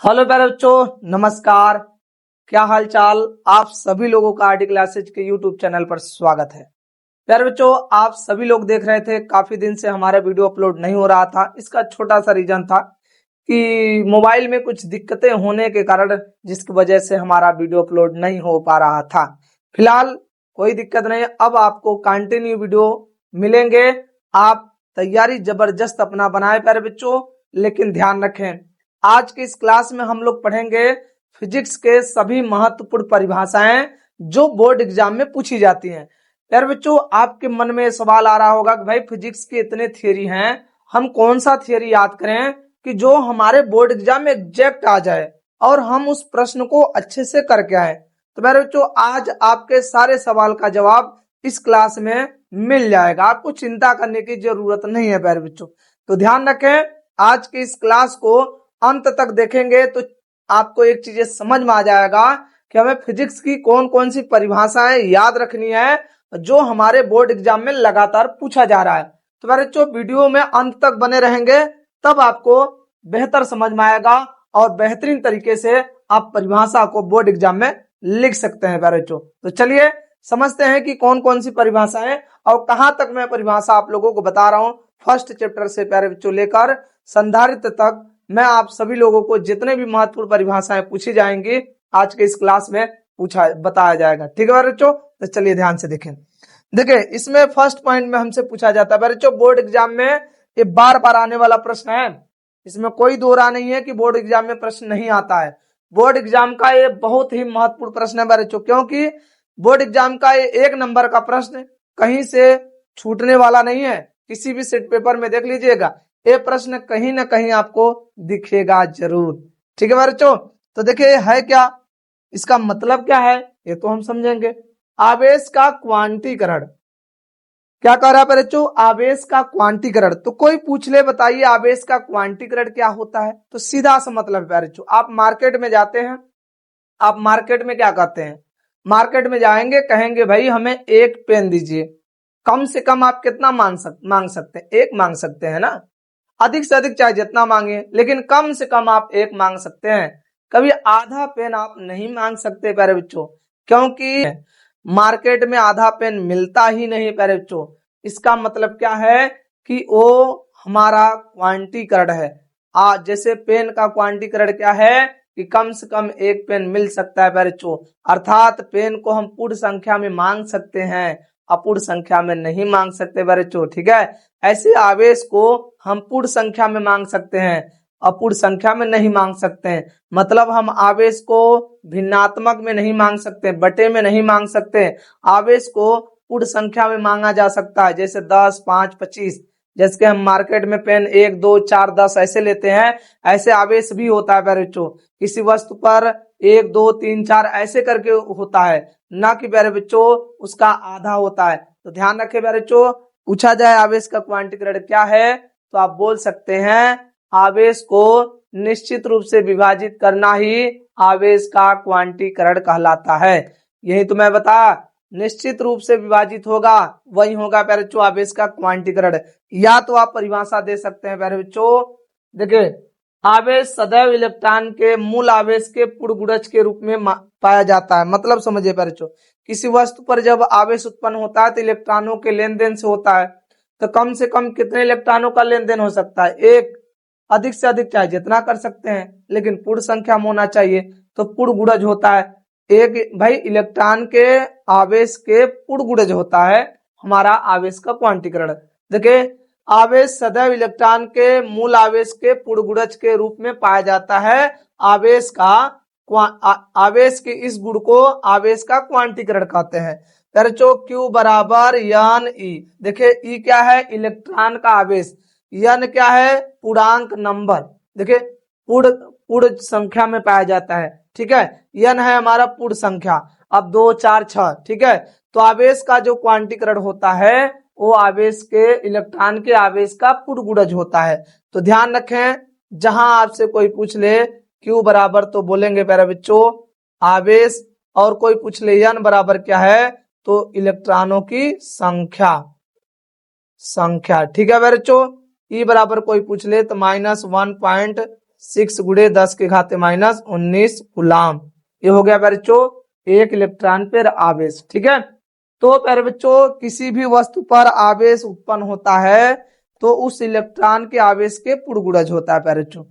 Hello प्यारे बच्चों, नमस्कार। क्या हाल चाल। आप सभी लोगों का आरडी क्लासेज के यूट्यूब चैनल पर स्वागत है। प्यारे बच्चों, आप सभी लोग देख रहे थे काफी दिन से हमारा वीडियो अपलोड नहीं हो रहा था। इसका छोटा सा रीजन था कि मोबाइल में कुछ दिक्कतें होने के कारण जिसकी वजह से हमारा वीडियो अपलोड नहीं हो पा रहा था। फिलहाल कोई दिक्कत नहीं, अब आपको कंटिन्यू वीडियो मिलेंगे। आप तैयारी जबरदस्त अपना बनाए प्यारे बच्चों, लेकिन ध्यान रखें आज की इस क्लास में हम लोग पढ़ेंगे फिजिक्स के सभी महत्वपूर्ण परिभाषाएं जो बोर्ड एग्जाम में पूछी जाती हैं। यार बच्चों, आपके मन में सवाल आ रहा होगा कि भाई फिजिक्स के इतने थियरी हैं, हम कौन सा थियरी याद करें कि जो हमारे बोर्ड एग्जाम में एग्जैक्ट आ जाए और हम उस प्रश्न को अच्छे से करके आए। तो मेरे बच्चों, आज आपके सारे सवाल का जवाब इस क्लास में मिल जाएगा, आपको चिंता करने की जरूरत नहीं है प्यारे बच्चों। तो ध्यान रखें, आज की इस क्लास को अंत तक देखेंगे तो आपको एक चीज समझ में आ जाएगा कि हमें फिजिक्स की कौन कौन सी परिभाषाएं याद रखनी है जो हमारे बोर्ड एग्जाम में लगातार पूछा जा रहा है। तो मेरे बच्चों, वीडियो में अंत तक बने रहेंगे तब आपको बेहतर समझ में आएगा और बेहतरीन तरीके से आप परिभाषा को बोर्ड एग्जाम में लिख सकते हैं प्यारे बच्चों। तो चलिए समझते हैं कि कौन कौन सी परिभाषाएं और कहां तक मैं परिभाषा आप लोगों को बता रहा हूं। फर्स्ट चैप्टर से प्यारे बच्चों लेकर संधारित्र तक मैं आप सभी लोगों को जितने भी महत्वपूर्ण परिभाषाएं पूछी जाएंगी आज के इस क्लास में बताया जाएगा। ठीक है बच्चों, तो चलिए ध्यान से देखें। देखिए, इसमें फर्स्ट पॉइंट में हमसे पूछा जाता है बच्चों, बोर्ड एग्जाम में ये बार बार आने वाला प्रश्न है, इसमें कोई दो राय नहीं है कि बोर्ड एग्जाम में प्रश्न नहीं आता है। बोर्ड एग्जाम का ये बहुत ही महत्वपूर्ण प्रश्न है बच्चों, क्योंकि बोर्ड एग्जाम का ये एक नंबर का प्रश्न कहीं से छूटने वाला नहीं है। किसी भी सेट पेपर में देख लीजिएगा, ये प्रश्न कहीं ना कहीं आपको दिखेगा जरूर। ठीक है बच्चों, तो देखिए है क्या, इसका मतलब क्या है ये तो हम समझेंगे। आवेश का क्वांटीकरण, क्या कह रहा है बच्चों, आवेश का क्वांटीकरण। तो कोई पूछ ले बताइए आवेश का क्वांटीकरण क्या होता है, तो सीधा सा मतलब है बच्चों, आप मार्केट में जाते हैं, आप मार्केट में क्या कहते हैं, मार्केट में जाएंगे कहेंगे भाई हमें एक पेन दीजिए। कम से कम आप कितना मांग सकते हैं, एक मांग सकते हैं ना, अधिक से अधिक चाहे जितना मांगे, लेकिन कम से कम आप एक मांग सकते हैं। कभी आधा पेन आप नहीं मांग सकते प्यारे बच्चों, क्योंकि मार्केट में आधा पेन मिलता ही नहीं प्यारे बच्चों। इसका मतलब क्या है कि वो हमारा क्वांटीकरण है। जैसे पेन का क्वांटीकरण क्या है कि कम से कम एक पेन मिल सकता है प्यारे बच्चों, अर्थात पेन को हम पूर्ण संख्या में मांग सकते हैं, अपूर्ण संख्या में नहीं मांग सकते बच्चों। ठीक है, ऐसे आवेश को हम पूर्ण संख्या में मांग सकते हैं, अपूर्ण संख्या में नहीं मांग सकते हैं। मतलब हम आवेश को भिन्नात्मक में नहीं मांग सकते, बटे में नहीं मांग सकते। आवेश को पूर्ण संख्या में मांगा जा सकता है, जैसे 10, 5, 25। जैसे कि हम मार्केट में पेन 1, 2, 4, 10 ऐसे लेते हैं, ऐसे आवेश भी होता है बच्चों। किसी वस्तु पर 1, 2, 3, 4 ऐसे करके होता है, ना कि प्यारे बच्चों उसका आधा होता है। तो ध्यान रखें प्यारे बच्चों, पूछा जाए आवेश का क्वांटीकरण क्या है तो आप बोल सकते हैं आवेश को निश्चित रूप से विभाजित करना ही आवेश का क्वांटीकरण कहलाता है। यही तो मैं बता, निश्चित रूप से विभाजित होगा वही होगा प्यारे बच्चों आवेश का क्वांटीकरण। या तो आप परिभाषा दे सकते हैं प्यारे बच्चों, देखिए आवेश सदैव इलेक्ट्रॉन के मूल आवेश के पूर्ण गुणज के रूप में पाया जाता है। मतलब समझिए प्यारे बच्चों, किसी वस्तु पर जब आवेश उत्पन्न होता है तो इलेक्ट्रॉनों के लेन देन से होता है। तो कम से कम कितने इलेक्ट्रॉनों का लेन देन हो सकता है, एक। अधिक से अधिक चाहे जितना कर सकते हैं, लेकिन पूर्ण संख्या में होना चाहिए, तो पूर्ण गुणज होता है एक। भाई इलेक्ट्रॉन के आवेश के पूर्ण गुणज होता है हमारा आवेश का क्वांटीकरण। देखिए, आवेश सदैव इलेक्ट्रॉन के मूल आवेश के पूर्ण गुणज के रूप में पाया जाता है। आवेश का आवेश के इस गुण को आवेश का क्वांटीकरण कहते हैं। बच्चों Q बराबर यन ई। देखिए ई क्या है, इलेक्ट्रॉन का आवेश, यन क्या है, पूर्णांक नंबर। देखिए पूर्ण संख्या में पाया जाता है। ठीक है, यन है हमारा पूर्ण संख्या। अब 2, 4, 6। ठीक है, तो आवेश का जो क्वांटीकरण होता है वो आवेश के इलेक्ट्रॉन के आवेश का पूर्ण गुणज होता है। तो ध्यान रखें, जहां आपसे कोई पूछ ले Q बराबर तो बोलेंगे प्यारे बच्चों आवेश, और कोई पूछ ले यन बराबर क्या है तो इलेक्ट्रॉनों की संख्या। ठीक है बच्चों, ई बराबर कोई पूछ ले तो -1.1 6 गुणे 10 के घाते माइनस 19 कूलाम। ये हो गया प्यारे बच्चों 1 इलेक्ट्रॉन पर आवेश। ठीक है, तो प्यारे बच्चों किसी भी वस्तु पर आवेश उत्पन्न होता है तो उस इलेक्ट्रॉन के आवेश के पुरगुणज होता है प्यारे बच्चों।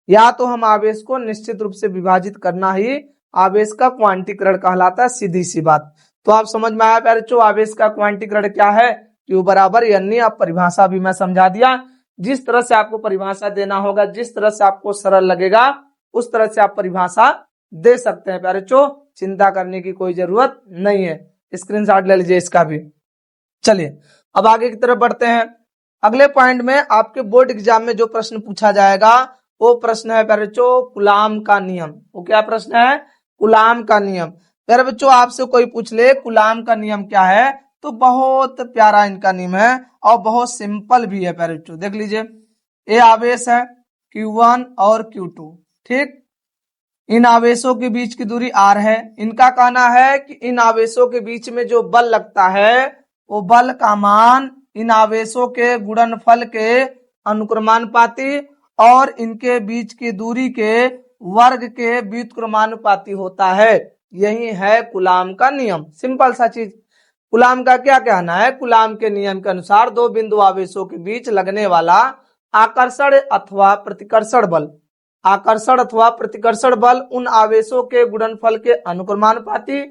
या तो हम आवेश को निश्चित रूप से विभाजित करना ही आवेश का क्वांटीकरण कहलाता है, सीधी सी बात। तो आप समझ में आया प्यारे बच्चों आवेश का क्वांटीकरण क्या है, Q बराबर यानी अब परिभाषा भी मैं समझा दिया। जिस तरह से आपको परिभाषा देना होगा, जिस तरह से आपको सरल लगेगा उस तरह से आप परिभाषा दे सकते हैं प्यारे बच्चों, चिंता करने की कोई जरूरत नहीं है। स्क्रीनशॉट ले लीजिए इसका भी। चलिए अब आगे की तरफ बढ़ते हैं। अगले पॉइंट में आपके बोर्ड एग्जाम में जो प्रश्न पूछा जाएगा वो प्रश्न है प्यारे बच्चों कूलाम का नियम। वो क्या प्रश्न है, कूलाम का नियम। प्यारे बच्चों आपसे कोई पूछ ले कूलाम का नियम क्या है, तो बहुत प्यारा इनका नियम है और बहुत सिंपल भी है प्यारे बच्चों। देख लीजिए, ये आवेश है Q1 और Q2, ठीक। इन आवेशों के बीच की दूरी r है। इनका कहना है कि इन आवेशों के बीच में जो बल लगता है वो बल का मान इन आवेशों के गुणनफल के अनुक्रमानुपाती और इनके बीच की दूरी के वर्ग के व्युत्क्रमानुपाती होता है। यही है कूलाम का नियम। सिंपल सा चीज। कूलाम का क्या कहना है, कूलाम के नियम के अनुसार दो बिंदु आवेशों के बीच लगने वाला आकर्षण अथवा प्रतिकर्षण बल, आकर्षण अथवा प्रतिकर्षण बल उन आवेशों के गुणनफल के अनुक्रमानुपाती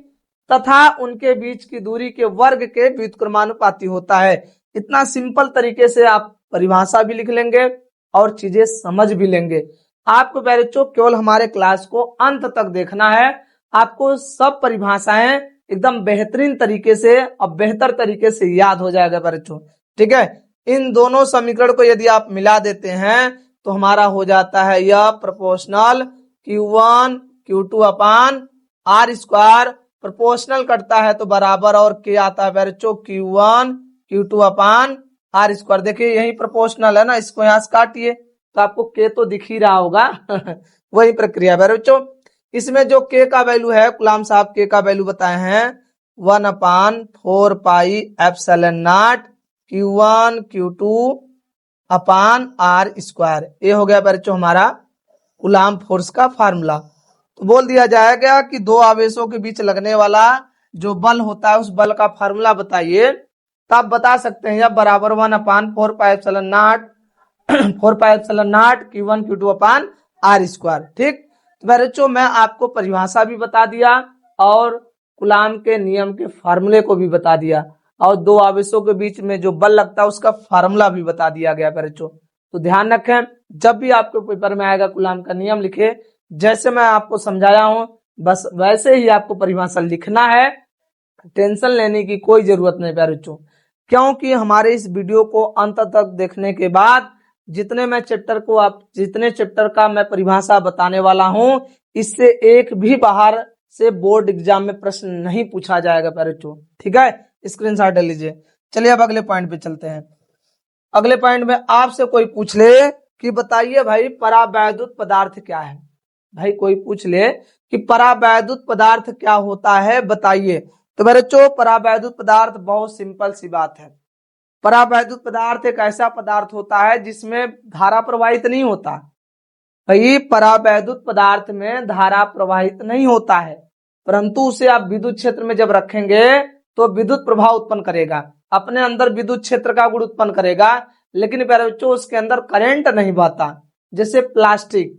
तथा उनके बीच की दूरी के वर्ग के व्युत्क्रमानुपाती होता है। इतना सिंपल तरीके से आप परिभाषा भी लिख लेंगे और चीजें समझ भी लेंगे। आपको प्यारे बच्चों केवल हमारे क्लास को अंत तक देखना है। आपको सब परिभाषाएं एकदम बेहतरीन तरीके से और बेहतर तरीके से याद हो जाएगा प्यारे बच्चों। ठीक है, इन दोनों समीकरण को यदि आप मिला देते हैं तो हमारा हो जाता है यह प्रोपोर्शनल Q1 Q2 अपान R स्क्वायर। प्रोपोर्शनल करता है तो बराबर और के आता है प्यारे बच्चों Q1 Q2 अपान R स्क्वायर। देखिए यही प्रोपोर्शनल है ना, इसको यहाँ से काटिए तो आपको के तो दिख ही रहा होगा वही प्रक्रिया है बच्चों। इसमें जो के का वैल्यू है, कूलाम साहब के का वैल्यू बताए हैं 1/4 pi epsilon not Q1 Q2 upon R square. ये हो गया बच्चों हमारा कूलाम फोर्स का फार्मूला। तो बोल दिया जाएगा कि दो आवेशों के बीच लगने वाला जो बल होता है उस बल का फार्मूला बताइए। तब बता सकते हैं बराबर 1/4 pi epsilon not 4 pi epsilon not Q1 Q2 upon R square. ठीक, तो बच्चों मैं आपको परिभाषा भी बता दिया और कूलाम के नियम के फार्मूले को भी बता दिया और दो आवेशों के बीच में जो बल लगता है उसका फार्मूला भी बता दिया गया बच्चों। तो ध्यान रखें, जब भी आपके पेपर में आएगा कूलाम का नियम लिखे जैसे मैं आपको समझाया हूं बस वैसे ही आपको परिभाषा लिखना है। टेंशन लेने की कोई जरूरत नहीं प्यारे बच्चों, क्योंकि हमारे इस वीडियो को अंत तक देखने के बाद जितने चैप्टर का मैं परिभाषा बताने वाला हूं इससे एक भी बाहर से बोर्ड एग्जाम में प्रश्न नहीं पूछा जाएगा प्यारे बच्चों। ठीक है, स्क्रीनशॉट ले लीजिए। चलिए अब अगले पॉइंट पे चलते हैं। अगले पॉइंट में आपसे कोई पूछ ले कि बताइए भाई परावैद्युत पदार्थ क्या है। भाई कोई पूछ ले कि परावैद्युत पदार्थ क्या होता है बताइए, तो बच्चों परावैद्युत पदार्थ बहुत सिंपल सी बात है। परावैद्युत पदार्थ एक ऐसा पदार्थ होता है जिसमें धारा प्रवाहित नहीं होता। भाई परावैद्युत पदार्थ में धारा प्रवाहित नहीं होता है, परंतु उसे आप विद्युत क्षेत्र में जब रखेंगे तो विद्युत प्रभाव उत्पन्न करेगा, अपने अंदर विद्युत क्षेत्र का गुण उत्पन्न करेगा, लेकिन प्यारे बच्चों उसके अंदर करंट नहीं बहता। जैसे प्लास्टिक,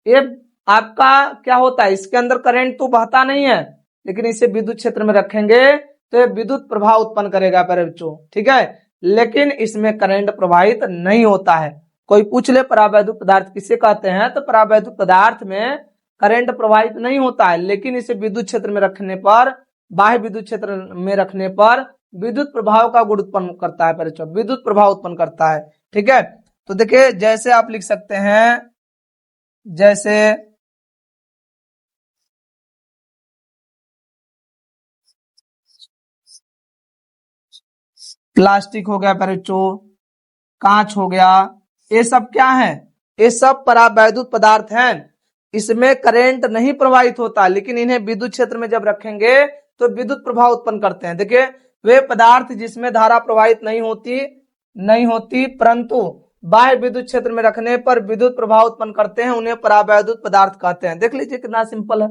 ये आपका क्या होता है, इसके अंदर करंट तो बहता नहीं है, लेकिन इसे विद्युत क्षेत्र में रखेंगे तो ये विद्युत प्रभाव उत्पन्न करेगा प्यारे बच्चों। ठीक है, लेकिन इसमें करंट प्रवाहित नहीं होता है। कोई पूछ ले परावैद्युत पदार्थ किसे कहते हैं, तो परावैद्युत पदार्थ में करंट प्रवाहित नहीं होता है, लेकिन इसे विद्युत क्षेत्र में रखने पर, बाह्य विद्युत क्षेत्र में रखने पर विद्युत प्रभाव का गुण उत्पन्न करता है प्यारे बच्चों, विद्युत प्रभाव उत्पन्न करता है। ठीक है, तो देखिए जैसे आप लिख सकते हैं, जैसे प्लास्टिक हो गया प्यारे बच्चों, कांच हो गया, ये सब क्या है, ये सब परावैद्युत पदार्थ हैं। इसमें करंट नहीं प्रवाहित होता, लेकिन इन्हें विद्युत क्षेत्र में जब रखेंगे तो विद्युत प्रभाव उत्पन्न करते हैं। देखिए वे पदार्थ जिसमें धारा प्रवाहित नहीं होती परंतु बाह्य विद्युत क्षेत्र में रखने पर विद्युत प्रभाव उत्पन्न करते हैं, उन्हें परावैद्युत पदार्थ कहते हैं। देख लीजिए कितना सिंपल है।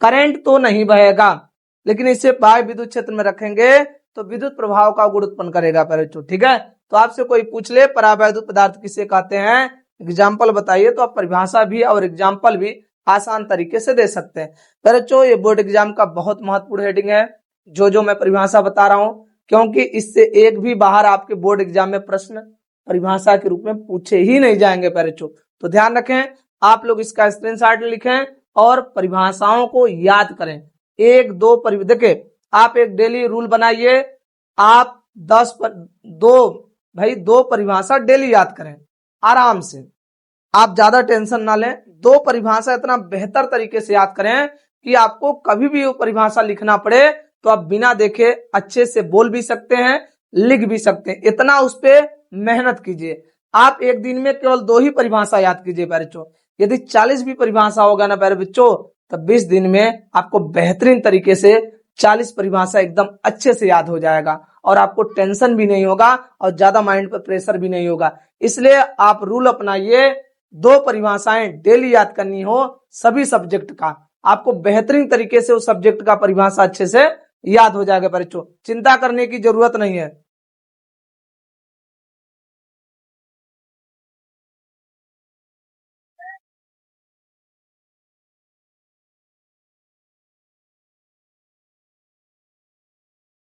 करंट तो नहीं बहेगा, लेकिन इसे बाह्य विद्युत क्षेत्र में रखेंगे तो विद्युत प्रभाव का गुण उत्पन्न करेगा बच्चों। ठीक है, तो आपसे कोई पूछ ले परावैद्युत पदार्थ किसे कहते हैं, एग्जाम्पल बताइए, तो आप परिभाषा भी और एग्जाम्पल भी आसान तरीके से दे सकते हैं। बच्चों ये बोर्ड एग्जाम का बहुत महत्वपूर्ण हेडिंग है, जो मैं परिभाषा बता रहा हूं, क्योंकि इससे एक भी बाहर आपके बोर्ड एग्जाम में प्रश्न परिभाषा के रूप में पूछे ही नहीं जाएंगे बच्चों। तो ध्यान रखें, आप लोग इसका स्क्रीनशॉट लिखें और परिभाषाओं को याद करें। एक दो देखिए, आप एक डेली रूल बनाइए, आप 2 परिभाषा डेली याद करें आराम से, आप ज्यादा टेंशन ना लें। 2 परिभाषा इतना बेहतर तरीके से याद करें कि आपको कभी भी वो परिभाषा लिखना पड़े तो आप बिना देखे अच्छे से बोल भी सकते हैं, लिख भी सकते हैं। इतना उस पर मेहनत कीजिए। आप एक दिन में केवल 2 ही परिभाषा याद कीजिए बच्चों। यदि 40 भी परिभाषा होगा ना बच्चों, तब 20 दिन में आपको बेहतरीन तरीके से 40 परिभाषा एकदम अच्छे से याद हो जाएगा और आपको टेंशन भी नहीं होगा और ज्यादा माइंड पर प्रेशर भी नहीं होगा। इसलिए आप रूल अपनाइए, 2 परिभाषाएं डेली याद करनी हो सभी सब्जेक्ट का, आपको बेहतरीन तरीके से उस सब्जेक्ट का परिभाषा अच्छे से याद हो जाएगा बच्चों, चिंता करने की जरूरत नहीं है।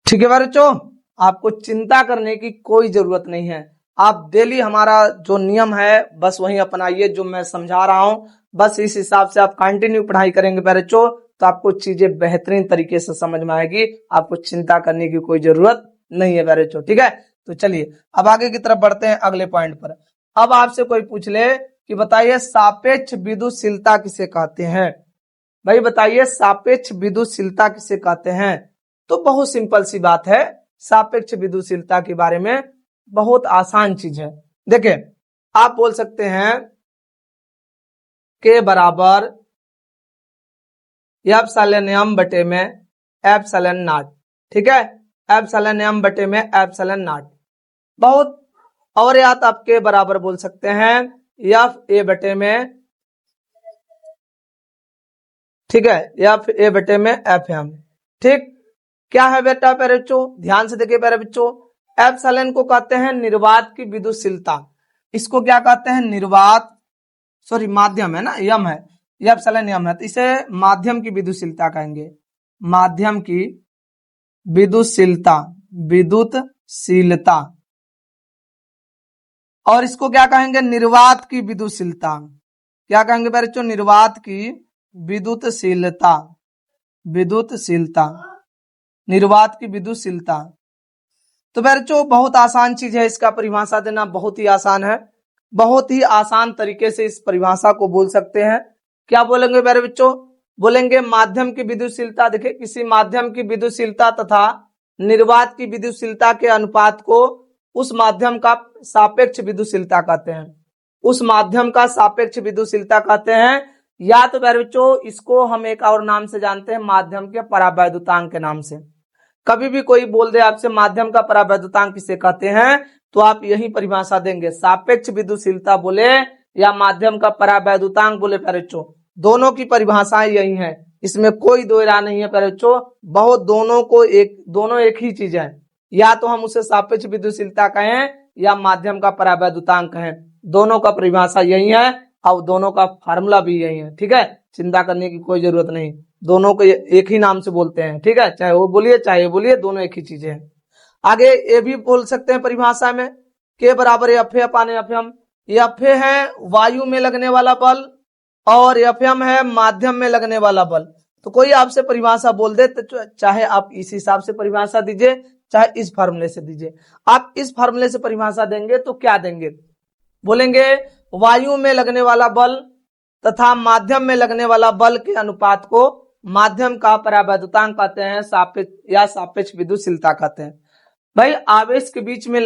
ठीक है बच्चों, आपको चिंता करने की कोई जरूरत नहीं है। आप डेली हमारा जो नियम है बस वही अपनाइए, जो मैं समझा रहा हूं बस इस हिसाब से आप कंटिन्यू पढ़ाई करेंगे बच्चों, तो आपको चीजें बेहतरीन तरीके से समझ में आएगी। आपको चिंता करने की कोई जरूरत नहीं है बच्चों। ठीक है, तो चलिए अब आगे की तरफ बढ़ते हैं अगले पॉइंट पर। अब आपसे कोई पूछ ले कि बताइए सापेक्ष विद्युतशीलता किसे कहते हैं। भाई बताइए सापेक्ष विद्युतशीलता किसे कहते हैं। तो बहुत सिंपल सी बात है, सापेक्ष विद्युतशीलता के बारे में बहुत आसान चीज है। देखिए आप बोल सकते हैं के बराबर एप्सिलॉन m बटे में एप्सिलॉन नॉट। ठीक है, एप्सिलॉन m बटे में एप्सिलॉन नॉट। बहुत और या तो आप के बराबर बोल सकते हैं एफ ए बटे में, ठीक है, एफ ए बटे में एफ एम। ठीक, क्या है बेटा बच्चों, ध्यान से देखिए प्यारे बच्चों, एप्सिलॉन को कहते हैं निर्वात की विद्युतशीलता, इसको क्या कहते हैं निर्वात, सॉरी माध्यम है ना, यम है, यह एप्सिलॉन यम है, तो इसे माध्यम की विद्युतशीलता कहेंगे, माध्यम की विद्युतशीलता, विद्युतशीलता। और इसको क्या कहेंगे निर्वात की विद्युतशीलता, क्या कहेंगे बच्चों निर्वात की विद्युतशीलता, विद्युतशीलता, निर्वात की विद्युतशीलता। तो बच्चों बहुत आसान चीज है, इसका परिभाषा देना बहुत ही आसान है, बहुत ही आसान तरीके से इस परिभाषा को बोल सकते हैं। क्या बोलेंगे मेरे बच्चों, बोलेंगे माध्यम की विद्युतशीलता। देखिए किसी माध्यम की विद्युतशीलता तथा निर्वात की विद्युतशीलता के अनुपात को उस माध्यम का सापेक्ष विद्युतशीलता कहते हैं, उस माध्यम का सापेक्ष विद्युतशीलता कहते हैं। या तो बच्चों इसको हम एक और नाम से जानते हैं, माध्यम के परावैद्युतांक के नाम से। कभी भी कोई बोल दे आपसे माध्यम का परावैद्युतांक किसे कहते हैं, तो आप यही परिभाषा देंगे, सापेक्ष विद्युतशीलता बोले या माध्यम का परावैद्युतांक बोले बच्चों, दोनों की परिभाषाएं यही हैं, इसमें कोई दो राय नहीं है बच्चों। बहुत दोनों एक ही चीज है, या तो हम उसे सापेक्ष विद्युतशीलता कहें या माध्यम का परावैद्युतांक कहें, दोनों का परिभाषा यही है और दोनों का फार्मूला भी यही है। ठीक है, चिंता करने की कोई जरूरत नहीं, दोनों को एक ही नाम से बोलते हैं। ठीक है, चाहे वो बोलिए चाहे ये बोलिए, दोनों एक ही चीजें हैं। आगे ये भी बोल सकते हैं परिभाषा में, के बराबर F A upon F M. F A है वायु में लगने वाला बल और एफ एम है माध्यम में लगने वाला बल। तो कोई आपसे परिभाषा बोल दे तो चाहे आप इस हिसाब से परिभाषा दीजिए चाहे इस फार्मूले से दीजिए। आप इस फार्मूले से परिभाषा देंगे तो क्या देंगे, बोलेंगे वायु में लगने वाला बल तथा माध्यम में लगने वाला बल के अनुपात को माध्यम का परावैद्युतांक कहते हैं, सापेक्ष या सापेक्ष विद्युतशीलता कहते हैं। भाई आवेश के बीच में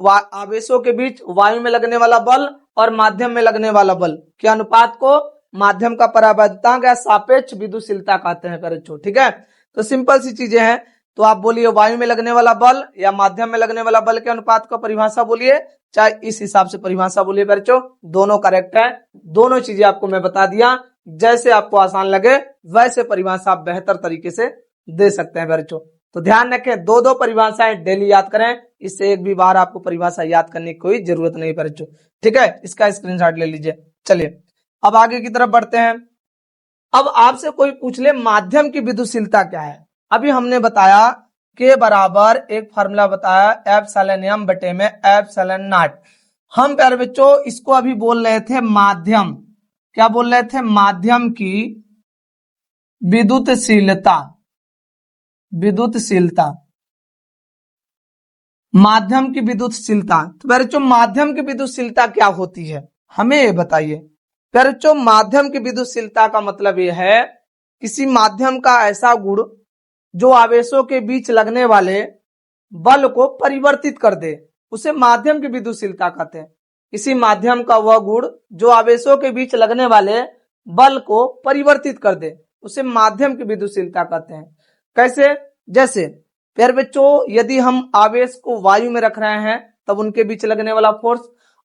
आवेशों के बीच वायु में लगने वाला बल और माध्यम में लगने वाला बल के अनुपात को माध्यम का परावैद्युतांक या सापेक्ष विद्युतशीलता कहते हैं बच्चों। ठीक है, तो सिंपल सी चीजें हैं। तो आप बोलिए वायु में लगने वाला बल या माध्यम में लगने वाला बल के अनुपात का परिभाषा बोलिए, चाहे इस हिसाब से परिभाषा बोलिए बच्चों, दोनों करेक्ट है। दोनों चीजें आपको मैं बता दिया, जैसे आपको आसान लगे वैसे परिभाषा आप बेहतर तरीके से दे सकते हैं बच्चों। तो ध्यान रखें, दो दो परिभाषाएं डेली याद करें, इससे एक भी बार आपको परिभाषा याद करने की कोई जरूरत नहीं बच्चों, ठीक है। इसका स्क्रीनशॉट ले लीजिए। चलिए अब आगे की तरफ बढ़ते हैं। अब आपसे कोई पूछ ले माध्यम की विद्युतशीलता क्या है। अभी हमने बताया के बराबर एक फार्मूला बताया एप्सिलॉन m बटे में एप्सिलॉन नॉट। हम प्यारे बच्चों इसको अभी बोल रहे थे माध्यम, क्या बोल रहे थे, माध्यम की विद्युतशीलता, विद्युतशीलता, माध्यम की विद्युतशीलता। तो प्यारे बच्चों माध्यम की विद्युतशीलता क्या होती है, हमें ये बताइए। प्यारे बच्चों माध्यम की विद्युतशीलता का मतलब यह है किसी माध्यम का ऐसा गुण जो आवेशों के बीच लगने वाले बल को परिवर्तित कर दे, उसे माध्यम की विद्युतशीलता कहते हैं। किसी माध्यम का वह गुण जो आवेशों के बीच लगने वाले बल को परिवर्तित कर दे, उसे माध्यम की विद्युतशीलता कहते हैं। कैसे, जैसे प्यारे बच्चों यदि हम आवेश को वायु में रख रहे हैं तब उनके बीच लगने वाला फोर्स,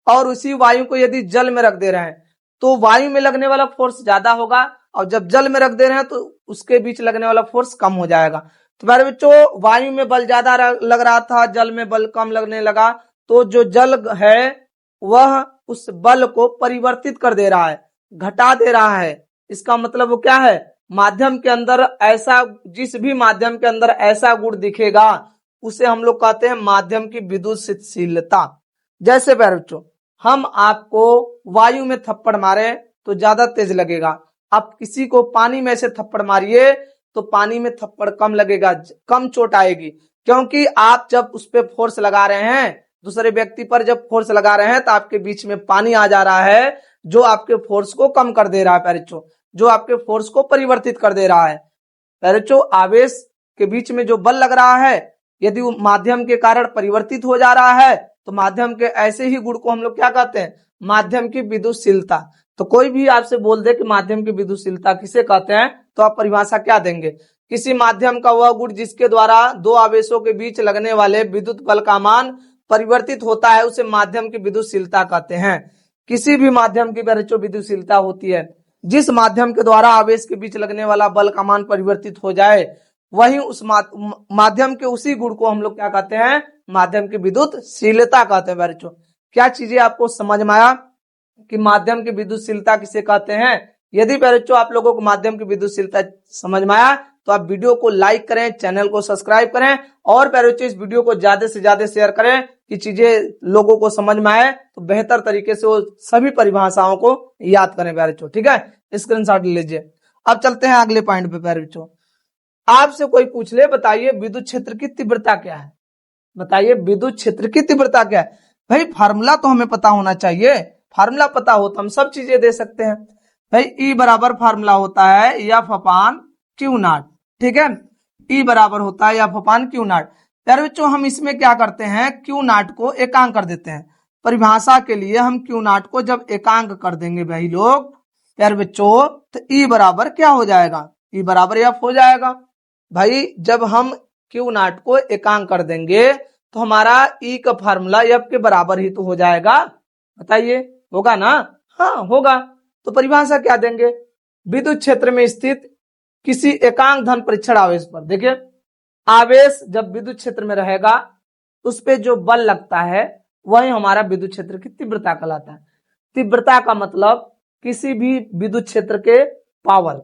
और उसी वायु को यदि जल में रख दे रहे हैं तो वायु में लगने वाला फोर्स ज्यादा होगा, और जब जल में रख दे रहे हैं तो उसके बीच लगने वाला फोर्स कम हो जाएगा। तो प्यारे बच्चों वायु में बल ज्यादा लग रहा था, जल में बल कम लगने लगा, तो जो जल है वह उस बल को परिवर्तित कर दे रहा है, घटा दे रहा है। इसका मतलब वो क्या है, माध्यम के अंदर ऐसा, जिस भी माध्यम के अंदर ऐसा गुण दिखेगा उसे हम लोग कहते हैं माध्यम की विद्युतशीलता। जैसे प्यारे बच्चों हम आपको वायु में थप्पड़ मारे तो ज्यादा तेज लगेगा, आप किसी को पानी में से थप्पड़ मारिए तो पानी में थप्पड़ कम लगेगा, कम चोट आएगी, क्योंकि आप जब उस पर फोर्स लगा रहे हैं, दूसरे व्यक्ति पर जब फोर्स लगा रहे हैं तो आपके बीच में पानी आ जा रहा है जो आपके फोर्स को कम कर दे रहा है प्यारे बच्चों, जो आपके फोर्स को परिवर्तित कर दे रहा है। प्यारे बच्चों आवेश के बीच में जो बल लग रहा है यदि वो माध्यम के कारण परिवर्तित हो जा रहा है तो माध्यम के ऐसे ही गुण को हम लोग क्या कहते हैं, माध्यम की विद्युतशीलता। तो कोई भी आपसे बोल दे कि माध्यम की विद्युतशीलता किसे कहते हैं तो आप परिभाषा क्या देंगे, किसी माध्यम का वह गुण जिसके द्वारा दो आवेशों के बीच लगने वाले विद्युत बल का मान परिवर्तित होता है उसे माध्यम की विद्युतशीलता कहते हैं। किसी भी माध्यम की बच्चों विद्युतशीलता होती है जिस माध्यम के द्वारा आवेश के बीच लगने वाला बल का मान परिवर्तित हो जाए, वही उस माध्यम के उसी गुण को हम लोग क्या कहते हैं, माध्यम की विद्युतशीलता कहते हैं। बच्चों क्या चीजें आपको समझ में आया कि माध्यम की विद्युतशीलता किसे कहते हैं। यदि बच्चों आप लोगों को माध्यम की विद्युतशीलता समझ में आया तो आप वीडियो को लाइक करें, चैनल को सब्सक्राइब करें, और बच्चों इस वीडियो को ज्यादा से ज्यादा शेयर करें कि चीजें लोगों को समझ में आए, तो बेहतर तरीके से वो सभी परिभाषाओं को याद करें बच्चों, ठीक है। स्क्रीनशॉट ले लीजिए। अब चलते हैं अगले पॉइंट पे बच्चों। आपसे कोई पूछ ले बताइए विद्युत क्षेत्र की तीव्रता क्या है, बताइए विद्युत क्षेत्र की तीव्रता क्या है। भाई फार्मूला तो हमें पता होना चाहिए, फार्मूला पता हो तो हम सब चीजें दे सकते हैं। भाई E बराबर फार्मूला होता है एफ अपान क्यू नॉट, ठीक है, E बराबर होता है एफ अपान क्यू नॉट। यार बच्चों हम इसमें क्या करते हैं, क्यू नॉट को एकांक कर देते हैं। परिभाषा के लिए हम क्यू नॉट को जब एकांक कर देंगे भाई लोग यार बच्चों, तो E बराबर क्या हो जाएगा, E बराबर एफ हो जाएगा। भाई जब हम क्यू नॉट को एकांक कर देंगे तो हमारा E का फार्मूला एफ के बराबर ही तो हो जाएगा, बताइए होगा ना, हाँ होगा। तो परिभाषा क्या देंगे, विद्युत क्षेत्र में स्थित किसी एकांक धन परीक्षण आवेश पर, देखिए आवेश जब विद्युत क्षेत्र में रहेगा उस पे जो बल लगता है वही हमारा विद्युत क्षेत्र की तीव्रता कहलाता है। तीव्रता का मतलब किसी भी विद्युत क्षेत्र के पावर,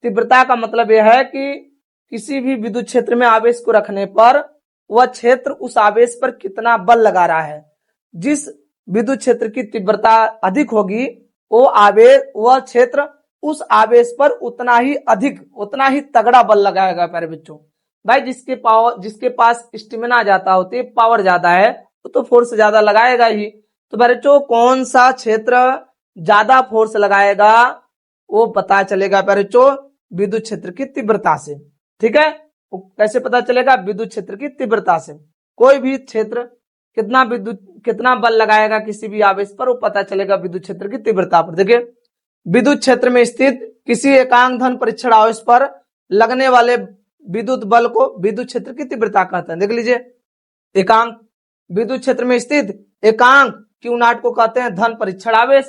तीव्रता का मतलब यह है कि किसी भी विद्युत क्षेत्र में आवेश को रखने पर वह क्षेत्र उस आवेश पर कितना बल लगा रहा है। जिस विद्युत क्षेत्र की तीव्रता अधिक होगी वो आवेश, वह क्षेत्र उस आवेश पर उतना ही अधिक, उतना ही तगड़ा बल लगाएगा प्यारे बच्चों। भाई जिसके पास स्टेमिना ज्यादा होती है, पावर ज्यादा है, तो फोर्स ज्यादा लगाएगा ही। तो बच्चों कौन सा क्षेत्र ज्यादा फोर्स लगाएगा वो पता चलेगा बच्चों विद्युत क्षेत्र की तीव्रता से, ठीक है। वो कैसे पता चलेगा, विद्युत क्षेत्र की तीव्रता से। कोई भी क्षेत्र कितना बल लगाएगा किसी भी आवेश पर वो पता चलेगा विद्युत क्षेत्र की तीव्रता पर। देखिए विद्युत क्षेत्र में स्थित किसी एकांक धन परीक्षण आवेश पर लगने वाले विद्युत बल को विद्युत क्षेत्र की तीव्रता कहते हैं। देख लीजिए, एकांक विद्युत क्षेत्र में स्थित एकांक क्यू नॉट को कहते हैं धन परीक्षण आवेश।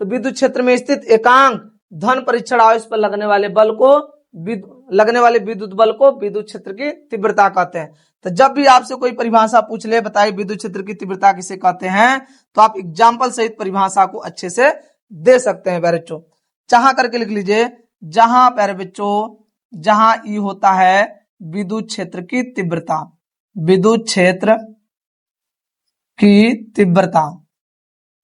तो विद्युत क्षेत्र में स्थित एकांक धन परीक्षण आवेश पर लगने वाले विद्युत बल को विद्युत क्षेत्र की तीव्रता कहते हैं। तो जब भी आपसे कोई परिभाषा पूछ ले, बताइए विद्युत क्षेत्र की तीव्रता किसे कहते हैं, तो आप एग्जाम्पल सहित परिभाषा को अच्छे से दे सकते हैं प्यारे बच्चों। चाह करके लिख लीजिए, जहां प्यारे बच्चों जहां ई होता है विद्युत क्षेत्र की तीव्रता, विद्युत क्षेत्र की तीव्रता,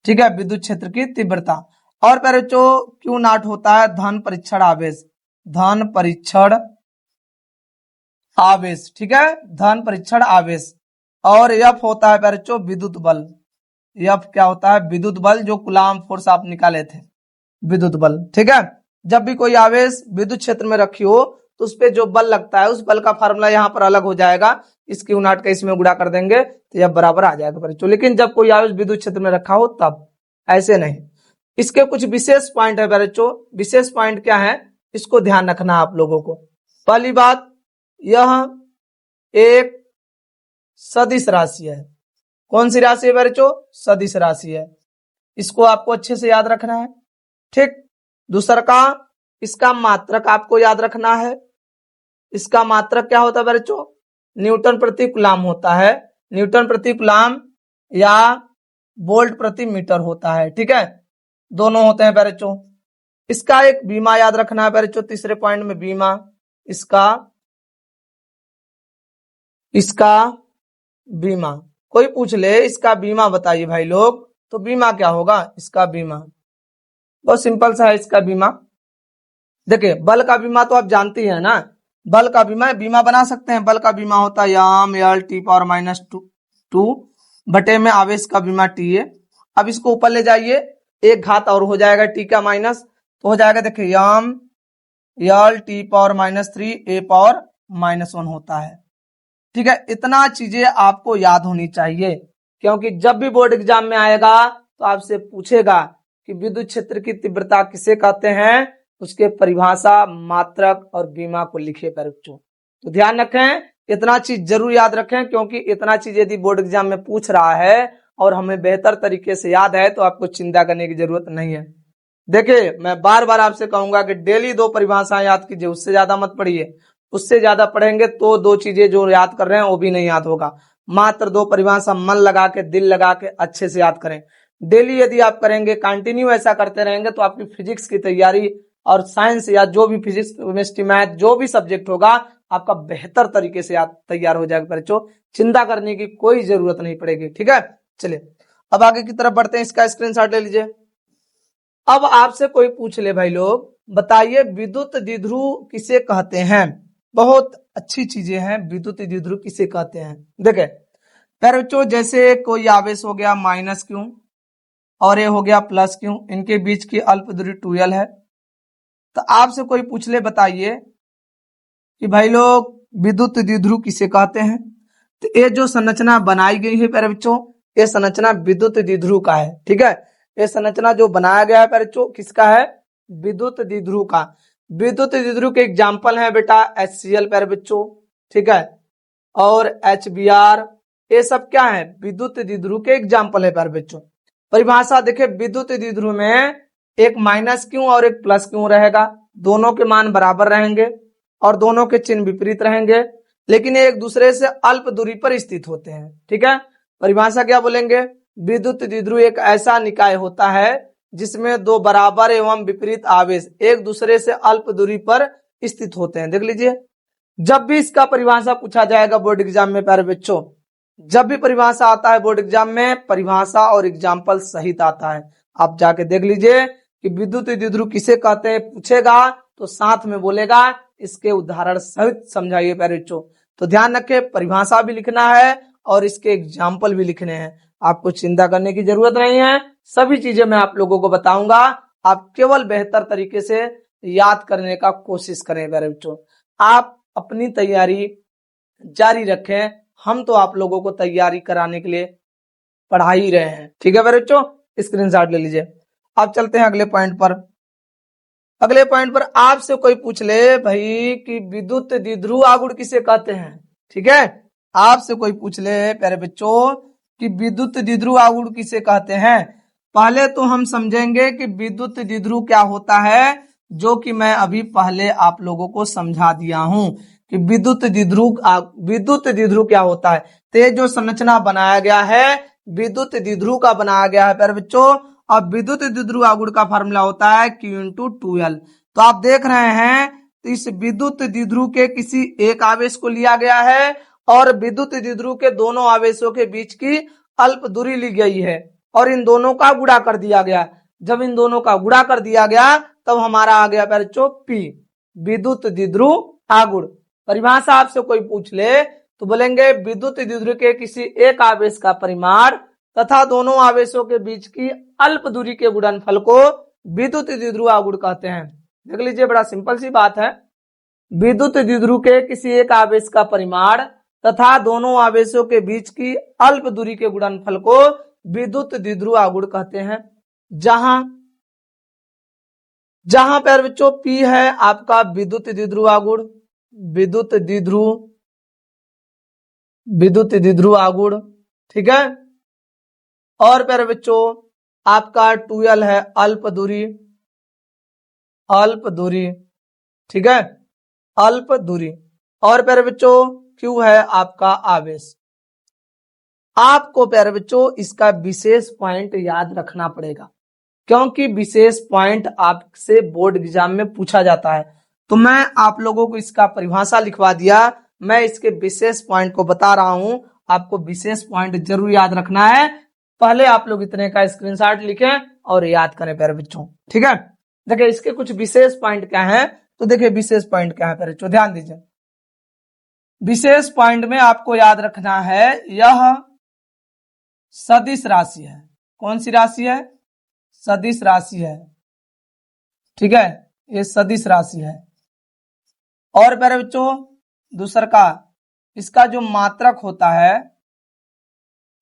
ठीक है, विद्युत क्षेत्र की तीव्रता। और प्यारे बच्चों क्यू नॉट होता है धन परीक्षण आवेश, धन परीक्षण आवेश, ठीक है, धन परीक्षण आवेश। और एफ होता है प्यारे बच्चों विद्युत बल, एफ क्या होता है, विद्युत बल, जो कूलाम फोर्स आप निकाले थे, विद्युत बल, ठीक है। जब भी कोई आवेश विद्युत क्षेत्र में रखी हो तो उस पे जो बल लगता है उस बल का फार्मूला यहाँ पर अलग हो जाएगा, इस क्यू नॉट का इसमें गुणा कर देंगे तो यह बराबर आ जाएगा बच्चों। लेकिन जब कोई आवेश विद्युत क्षेत्र में रखा हो तब, ऐसे नहीं। इसके कुछ विशेष पॉइंट है बच्चों, विशेष पॉइंट क्या है इसको ध्यान रखना आप लोगों को। पहली बात, यह एक सदिश राशि है। कौन सी राशि है बच्चों, सदिश राशि है, इसको आपको अच्छे से याद रखना है, ठीक। दूसरा का, इसका मात्रक आपको याद रखना है। इसका मात्रक क्या होता है बच्चों, न्यूटन प्रति कूलाम होता है, न्यूटन प्रति कूलाम या वोल्ट प्रति मीटर होता है, ठीक है, दोनों होते हैं बच्चों। इसका एक बीमा याद रखना है बच्चों, तीसरे पॉइंट में बीमा, इसका बीमा। कोई पूछ ले इसका बीमा बताइए भाई लोग, तो बीमा क्या होगा, इसका बीमा बहुत सिंपल सा है। इसका बीमा देखिए, बल का बीमा तो आप जानती हैं ना, बल का बीमा बना सकते हैं। बल का बीमा होता है M L T power minus two बटे में आवेश का बीमा टी ए। अब इसको ऊपर ले जाइए, एक घात और हो जाएगा टी का माइनस, तो हो जाएगा देखिए याम एल टी पावर माइनस 3 ए पावर माइनस 1 होता है, ठीक है। इतना चीजें आपको याद होनी चाहिए, क्योंकि जब भी बोर्ड एग्जाम में आएगा तो आपसे पूछेगा कि विद्युत क्षेत्र की तीव्रता किसे कहते हैं, उसके परिभाषा, मात्रक और बीमा को लिखिए बच्चों। तो ध्यान रखें, इतना चीज जरूर याद रखें, क्योंकि इतना चीज यदि बोर्ड एग्जाम में पूछ रहा है और हमें बेहतर तरीके से याद है तो आपको चिंता करने की जरूरत नहीं है। देखिए, मैं बार बार आपसे कहूंगा कि डेली 2 परिभाषाएं याद कीजिए, उससे ज्यादा मत पढ़िए। उससे ज्यादा पढ़ेंगे तो 2 चीजें जो याद कर रहे हैं वो भी नहीं याद होगा। मात्र 2 परिभाषा मन लगा के, दिल लगा के अच्छे से याद करें। डेली यदि आप करेंगे, कंटिन्यू ऐसा करते रहेंगे तो आपकी फिजिक्स की तैयारी और साइंस या जो भी फिजिक्स, केमिस्ट्री, मैथ जो भी सब्जेक्ट होगा आपका बेहतर तरीके से तैयार हो जाएगा बच्चों। चिंता करने की कोई जरूरत नहीं पड़ेगी, ठीक है। चलिए अब आगे की तरफ बढ़ते हैं, इसका स्क्रीनशॉट ले लीजिए। अब आपसे कोई पूछ ले भाई लोग, बताइए विद्युत द्विध्रुव किसे कहते हैं। बहुत अच्छी चीजें हैं, विद्युत द्विध्रुव किसे कहते हैं। देखे बच्चों, जैसे कोई आवेश हो गया माइनस क्यू और ये हो गया प्लस क्यू, इनके बीच की अल्प दूरी 2l है। तो आपसे कोई पूछ ले, बताइए कि भाई लोग विद्युत द्विध्रुव किसे कहते हैं। तो ये जो संरचना बनाई गई है प्यारे बच्चों, ये संरचना विद्युत द्विध्रुव का है, ठीक है। ये संरचना जो बनाया गया है प्यारे बच्चों, किसका है, विद्युत द्विध्रुव का। विद्युत द्विध्रुव के एग्जाम्पल है बेटा HCl प्यारे बच्चों, ठीक है, और HBr, ये सब क्या है, विद्युत द्विध्रुव के एग्जाम्पल है प्यारे बच्चों। परिभाषा देखे, विद्युत द्विध्रुव में एक माइनस क्यू और एक प्लस क्यू रहेगा, दोनों के मान बराबर रहेंगे और दोनों के चिन्ह विपरीत रहेंगे, लेकिन ये एक दूसरे से अल्प दूरी पर स्थित होते हैं, ठीक है। परिभाषा क्या बोलेंगे, विद्युत द्विध्रुव एक ऐसा निकाय होता है जिसमें 2 बराबर एवं विपरीत आवेश एक दूसरे से अल्प दूरी पर स्थित होते हैं। देख लीजिए, जब भी इसका परिभाषा पूछा जाएगा बोर्ड एग्जाम में प्यारे बच्चों, जब भी परिभाषा आता है बोर्ड एग्जाम में, परिभाषा और एग्जाम्पल सहित आता है। आप जाके देख लीजिए कि विद्युत द्विध्रुव किसे कहते हैं, पूछेगा तो साथ में बोलेगा इसके उदाहरण सहित समझाइए प्यारे बच्चों। तो ध्यान रखें, परिभाषा भी लिखना है और इसके एग्जाम्पल भी लिखने हैं। आपको चिंता करने की जरूरत नहीं है, सभी चीजें मैं आप लोगों को बताऊंगा। आप केवल बेहतर तरीके से याद करने का कोशिश करें प्यारे बच्चों। आप अपनी तैयारी जारी रखें, हम तो आप लोगों को तैयारी कराने के लिए पढ़ा ही रहे हैं, ठीक है प्यारे बच्चों। स्क्रीनशॉट ले लीजिए। अब चलते हैं अगले पॉइंट पर। अगले पॉइंट पर आपसे कोई पूछ ले भाई कि विद्युत द्विध्रुव आगुड़ किसे कहते हैं, ठीक है, आपसे कोई पूछ ले प्यारे बच्चों कि विद्युत द्विध्रुव आगुड़ किसे कहते हैं, पहले तो हम समझेंगे कि विद्युत द्विध्रुव क्या होता है, जो कि मैं अभी पहले आप लोगों को समझा दिया हूं कि विद्युत द्विध्रुव क्या होता है। तो ये जो संरचना बनाया गया है विद्युत द्विध्रुव का बनाया गया है प्यारे बच्चों। अब विद्युत द्विध्रुव आगुड़ का फार्मूला होता है Q×2L। तो आप देख रहे हैं तो इस विद्युत द्विध्रुव के किसी एक आवेश को लिया गया है और विद्युत द्विध्रुव के दोनों आवेशों के बीच की अल्प दूरी ली गई है और इन दोनों का गुणा कर दिया गया। जब इन दोनों का गुणा कर दिया गया तब हमारा आ गया प्यारे बच्चों P, विद्युत द्विध्रुव आगुड़। परिभाषा आपसे कोई पूछ ले तो बोलेंगे विद्युत द्विध्रुव के किसी एक आवेश का परिमाण तथा दोनों आवेशों के बीच की अल्प दूरी के गुणनफल को विद्युत द्विध्रुव आगुड़ कहते हैं। देख लीजिए, बड़ा सिंपल सी बात है। विद्युत द्विध्रुव के किसी एक आवेश का परिमाण तथा दोनों आवेशों के बीच की अल्प दूरी के गुणनफल को विद्युत द्विध्रुव आगुड़ कहते हैं। जहां पर बच्चों P है आपका विद्युत द्विध्रुव आगुड़, विद्युत द्विध्रुव आगुड़, ठीक है। और प्यारे बच्चों आपका 2L है अल्प दूरी, ठीक है, अल्प दूरी। और प्यारे बच्चों Q है आपका आवेश। आपको प्यारे बच्चों इसका विशेष पॉइंट याद रखना पड़ेगा क्योंकि विशेष पॉइंट आपसे बोर्ड एग्जाम में पूछा जाता है। तो मैं आप लोगों को इसका परिभाषा लिखवा दिया, मैं इसके विशेष पॉइंट को बता रहा हूं, आपको विशेष पॉइंट जरूर याद रखना है। पहले आप लोग इतने का स्क्रीनशॉट लिखें और याद करें प्यारे बच्चों, ठीक है। देखिए इसके कुछ विशेष पॉइंट क्या है, तो देखिए विशेष पॉइंट क्या है प्यारे बच्चों, ध्यान दीजिए। विशेष पॉइंट में आपको याद रखना है यह सदिश राशि है। कौन सी राशि है? सदिश राशि है, ठीक है, ये सदिश राशि है। और प्यारे बच्चों दूसरा का इसका जो मात्रक होता है,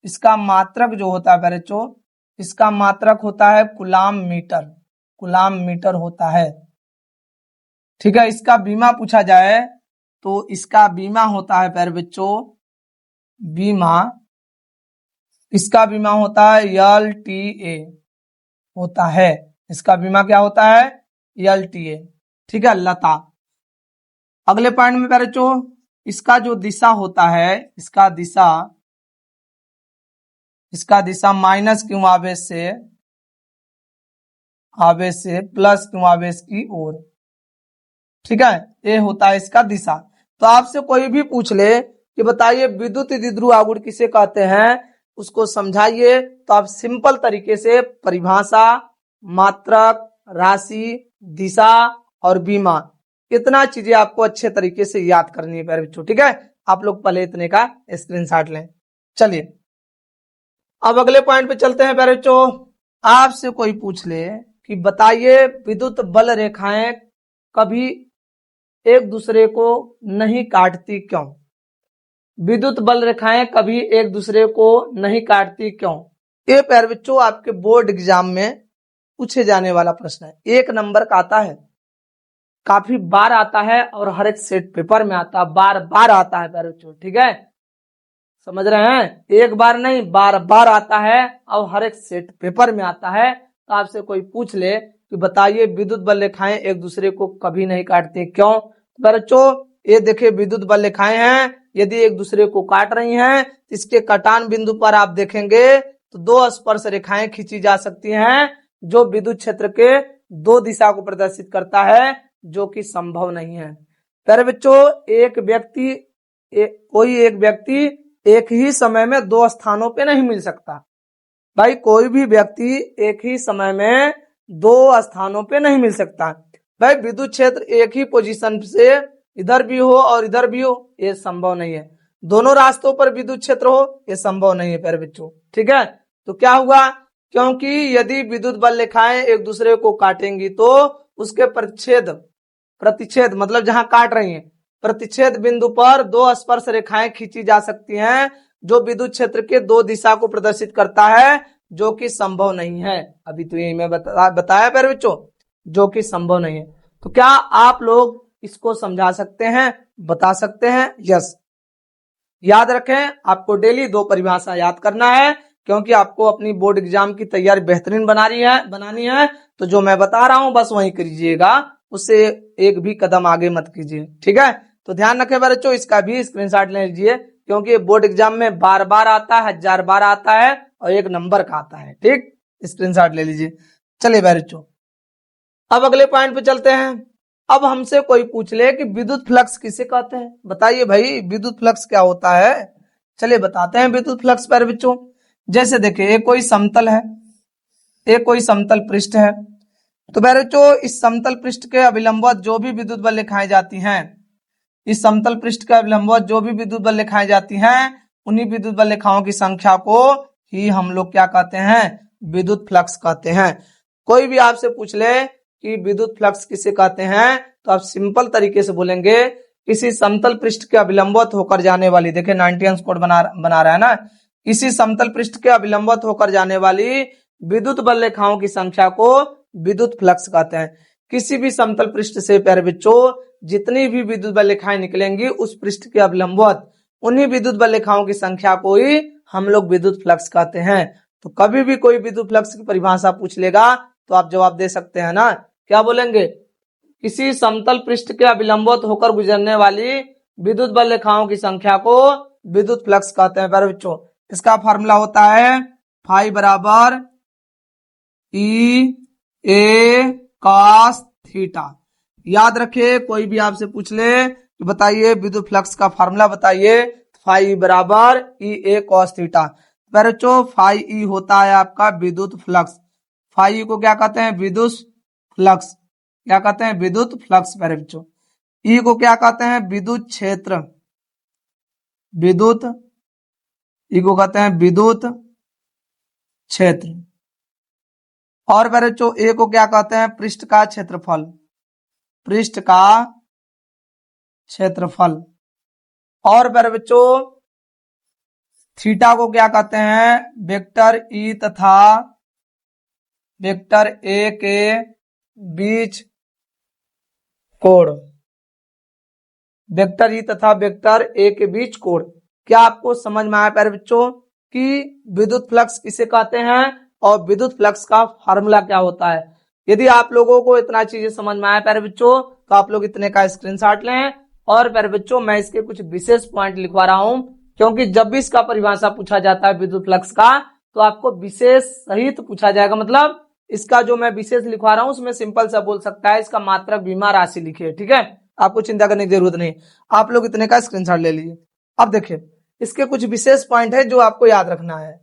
इसका मात्रक जो होता है प्यारे बच्चों, इसका मात्रक होता है कूलाम मीटर होता है, ठीक है। इसका बीमा पूछा जाए तो इसका बीमा होता है प्यारे बच्चों, इसका बीमा होता है LTA होता है। इसका बीमा क्या होता है? LTA, ठीक है, लता। अगले पॉइंट में प्यारे बच्चों इसका जो दिशा होता है, इसका दिशा माइनस क्यों आवेश से प्लस क्यों आवेश की ओर, ठीक है, ये होता है इसका दिशा। तो आपसे कोई भी पूछ ले कि बताइए विद्युत द्विध्रुव आगुड़ किसे कहते हैं, उसको समझाइए तो आप सिंपल तरीके से परिभाषा, मात्रक, राशि, दिशा और बीमा, इतना चीजें आपको अच्छे तरीके से याद करनी है प्यारे बच्चों, ठीक है। आप लोग पहले इतने का स्क्रीनशॉट लें। चलिए अब अगले पॉइंट पे चलते हैं प्यारे बच्चों। आपसे कोई पूछ ले कि बताइए विद्युत बल रेखाएं कभी एक दूसरे को नहीं काटती क्यों? विद्युत बल रेखाएं कभी एक दूसरे को नहीं काटती क्यों? ये प्यारे बच्चों आपके बोर्ड एग्जाम में पूछे जाने वाला प्रश्न है। 1 नंबर का आता है, काफी बार आता है और हर एक सेट पेपर में आता है, बार आता है प्यारे बच्चों, ठीक है, समझ रहे हैं, एक बार नहीं बार आता है और हर एक सेट पेपर में आता है। तो आपसे कोई पूछ ले कि बताइए विद्युत बल रेखाएं एक दूसरे को कभी नहीं काटती क्यों? प्यारे बच्चों ये देखिए विद्युत बल रेखाएं हैं, यदि एक दूसरे को काट रही हैं तो इसके कटान बिंदु पर आप देखेंगे तो 2 स्पर्श रेखाएं खींची जा सकती हैं जो विद्युत क्षेत्र के 2 दिशा को प्रदर्शित करता है, जो कि संभव नहीं है। प्यारे बच्चों कोई एक व्यक्ति एक ही समय में 2 स्थानों पे नहीं मिल सकता। भाई कोई भी व्यक्ति एक ही समय में 2 स्थानों पे नहीं मिल सकता। भाई विद्युत क्षेत्र एक ही पोजीशन से इधर भी हो और इधर भी हो, ये संभव नहीं है। दोनों रास्तों पर विद्युत क्षेत्र हो, ये संभव नहीं है प्यारे बच्चों, ठीक है। तो क्या हुआ, क्योंकि यदि विद्युत बल रेखाएं एक दूसरे को काटेंगी तो उसके प्रतिच्छेद मतलब जहां काट रही हैं, प्रतिच्छेद बिंदु पर 2 स्पर्श रेखाएं खींची जा सकती हैं जो विद्युत क्षेत्र के 2 दिशा को प्रदर्शित करता है, जो कि संभव नहीं है। अभी तो यही मैं बताया प्यारे बच्चों, जो कि संभव नहीं है। तो क्या आप लोग इसको समझा सकते हैं, बता सकते हैं? यस। याद रखें, आपको डेली 2 परिभाषा याद करना है, क्योंकि आपको अपनी बोर्ड एग्जाम की तैयारी बेहतरीन बनानी है। तो जो मैं बता रहा हूं बस वही कीजिएगा, उससे एक भी कदम आगे मत कीजिए, ठीक है। तो ध्यान रखें बच्चों, इसका भी स्क्रीनशॉट ले लीजिए, क्योंकि ये बोर्ड एग्जाम में बार बार आता है, 1000 बार आता है और 1 नंबर का आता है, ठीक। स्क्रीनशॉट ले लीजिए। चलिए बच्चों, अब अगले पॉइंट पे चलते हैं। अब हमसे कोई पूछ ले कि विद्युत फ्लक्स किसे कहते हैं, बताइए भाई विद्युत फ्लक्स क्या होता है। चलिए बताते हैं विद्युत फ्लक्स पर बच्चों। जैसे देखिए, ये कोई समतल है, ये कोई समतल पृष्ठ है। तो बच्चों, इस समतल पृष्ठ के अभिलंबवत जो भी विद्युत बल लिखाई जाती हैं, इस समतल पृष्ठ के अभिलंबवत जो भी विद्युत बल लिखाई जाती हैं, उन्हीं विद्युत बल रेखाओं की संख्या को ही हम लोग क्या कहते हैं, विद्युत फ्लक्स कहते हैं। कोई भी आपसे पूछ ले कि विद्युत फ्लक्स किसे कहते हैं, तो आप सिंपल तरीके से बोलेंगे, किसी समतल पृष्ठ के अभिलंबवत होकर जाने वाली, देखिए 90 अंश कोण बना रहा है ना, इसी समतल पृष्ठ के अभिलंबवत होकर जाने वाली विद्युत बल रेखाओं की संख्या को विद्युत फ्लक्स कहते हैं। किसी भी समतल पृष्ठ से प्यारे बच्चों जितनी भी विद्युत बल रेखाएं निकलेंगी, उस पृष्ठ के अभिलंबवत उन्हीं विद्युत बल रेखाओं की संख्या को ही हम लोग विद्युत फ्लक्स कहते हैं। तो कभी भी कोई विद्युत फ्लक्स की परिभाषा पूछ लेगा तो आप जवाब दे सकते हैं ना, क्या बोलेंगे, किसी समतल पृष्ठ के अभिलंबवत होकर गुजरने वाली विद्युत बल रेखाओं की संख्या को विद्युत फ्लक्स कहते हैं। प्यारे बच्चों, इसका फॉर्मूला होता है फाई बराबर ई ए कॉस थीटा। याद रखिए, कोई भी आपसे पूछ ले कि बताइए विद्युत फ्लक्स का फार्मूला बताइए, फाई बराबर ई ए कॉस थीटा। बच्चों, फाई ई होता है आपका विद्युत फ्लक्स। फाई को क्या कहते हैं, विद्युत फ्लक्स। क्या कहते हैं, विद्युत फ्लक्स। बच्चों, ई को क्या कहते हैं, विद्युत क्षेत्र। विद्युत, ई को कहते हैं विद्युत क्षेत्र। और बच्चों, ए को क्या कहते हैं, पृष्ठ का क्षेत्रफल। पृष्ठ का क्षेत्रफल। और बच्चों, थीटा को क्या कहते हैं, वेक्टर ई तथा वेक्टर ए के बीच कोण। वेक्टर ई तथा वेक्टर ए के बीच कोण। क्या आपको समझ में आया प्यारे बच्चों कि विद्युत फ्लक्स किसे कहते हैं और विद्युत फ्लक्स का फार्मूला क्या होता है। यदि आप लोगों को इतना चीजें समझ में आया प्यारे बच्चों, तो आप लोग इतने का स्क्रीनशॉट लें। और प्यारे बच्चों, मैं इसके कुछ विशेष पॉइंट लिखवा रहा हूं, क्योंकि जब भी इसका परिभाषा पूछा जाता है विद्युत फ्लक्स का, तो आपको विशेष सहित पूछा जाएगा। मतलब इसका जो मैं विशेष लिखवा रहा हूं उसमें सिंपल सा बोल सकता है, इसका मात्रक बीमा राशि लिखिए, ठीक है। आपको चिंता करने की जरूरत नहीं, आप लोग इतने का स्क्रीनशॉट ले लीजिए। अब देखिए, इसके कुछ विशेष पॉइंट है जो आपको याद रखना है।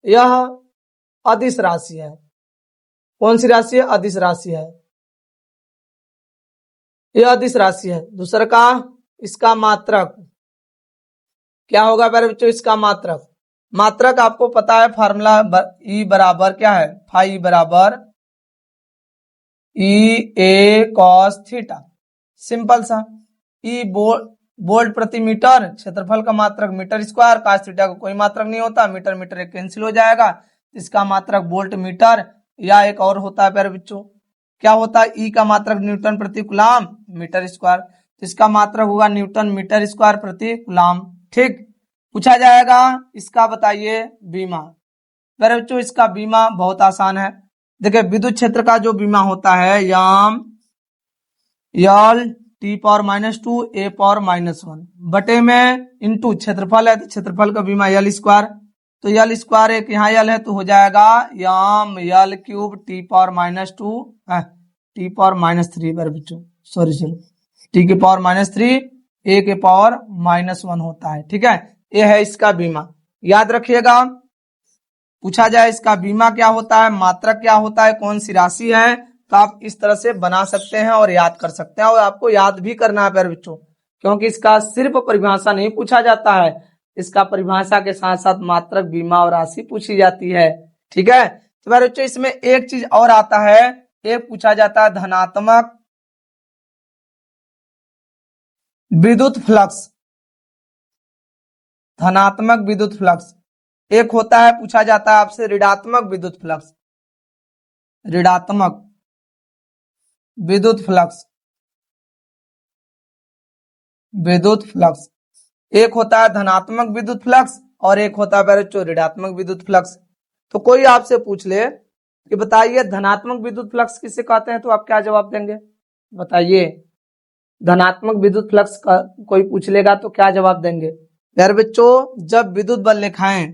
यह अदिश राशि है। कौन सी राशि है, अदिश राशि है। यह अदिश राशि है। दूसरा का, इसका मात्रक क्या होगा प्यारे बच्चों, इसका मात्रक। मात्रक आपको पता है फॉर्मूला, ई बराबर क्या है, फाई बराबर ई ए कॉस थीटा। सिंपल सा। ई वोल्ट प्रति मीटर, क्षेत्रफल का मात्रक मीटर स्क्वायर, कॉस थीटा का कोई मात्रक नहीं होता, मीटर मीटर एक कैंसिल हो जाएगा, इसका मात्रक वोल्ट मीटर। या एक और होता है प्यारे बच्चों, क्या होता है, ई का मात्रक न्यूटन प्रति कूलम मीटर स्क्वायर, इसका मात्रक होगा न्यूटन मीटर स्क्वायर प्रति कूलम, ठीक। पूछा जाएगा इसका बताइए बीमा। प्यारे बच्चों, इसका बीमा बहुत आसान है। देखिए, विद्युत क्षेत्र का जो बीमा होता है, याम यल टी पावर -2 ए पावर -1 बटे में इंटू क्षेत्रफल है, तो क्षेत्रफल का बीमा यल स्क्वायर। तो यल स्क्वायर एक यहाँ यल है, तो हो जाएगा M L cube T power -2 T power -3 बच्चों, सॉरी टी के पावर -3 ए के पावर -1 होता है, ठीक है। ये है इसका बीमा, याद रखिएगा। पूछा जाए इसका बीमा क्या होता है, मात्रक क्या होता है, कौन सी राशि है, तो आप इस तरह से बना सकते हैं और याद कर सकते हैं। और आपको याद भी करना है प्यारे बच्चों, क्योंकि इसका सिर्फ परिभाषा नहीं पूछा जाता है, इसका परिभाषा के साथ साथ मात्रक, बीमा और राशि पूछी जाती है, ठीक है। तो प्यारे बच्चों, इसमें एक चीज और आता है, एक पूछा जाता है धनात्मक विद्युत फ्लक्स। धनात्मक विद्युत फ्लक्स। एक होता है, पूछा जाता है आपसे ऋणात्मक विद्युत फ्लक्स। ऋणात्मक विद्युत फ्लक्स, विद्युत फ्लक्स एक होता है धनात्मक विद्युत फ्लक्स और एक होता है बच्चों ऋणात्मक विद्युत फ्लक्स। तो कोई आपसे पूछ ले कि बताइए धनात्मक विद्युत फ्लक्स किसे कहते हैं, तो आप क्या जवाब देंगे? बताइए धनात्मक विद्युत फ्लक्स का कोई पूछ लेगा तो क्या जवाब देंगे? यार बच्चों, जब विद्युत बल रेखाएं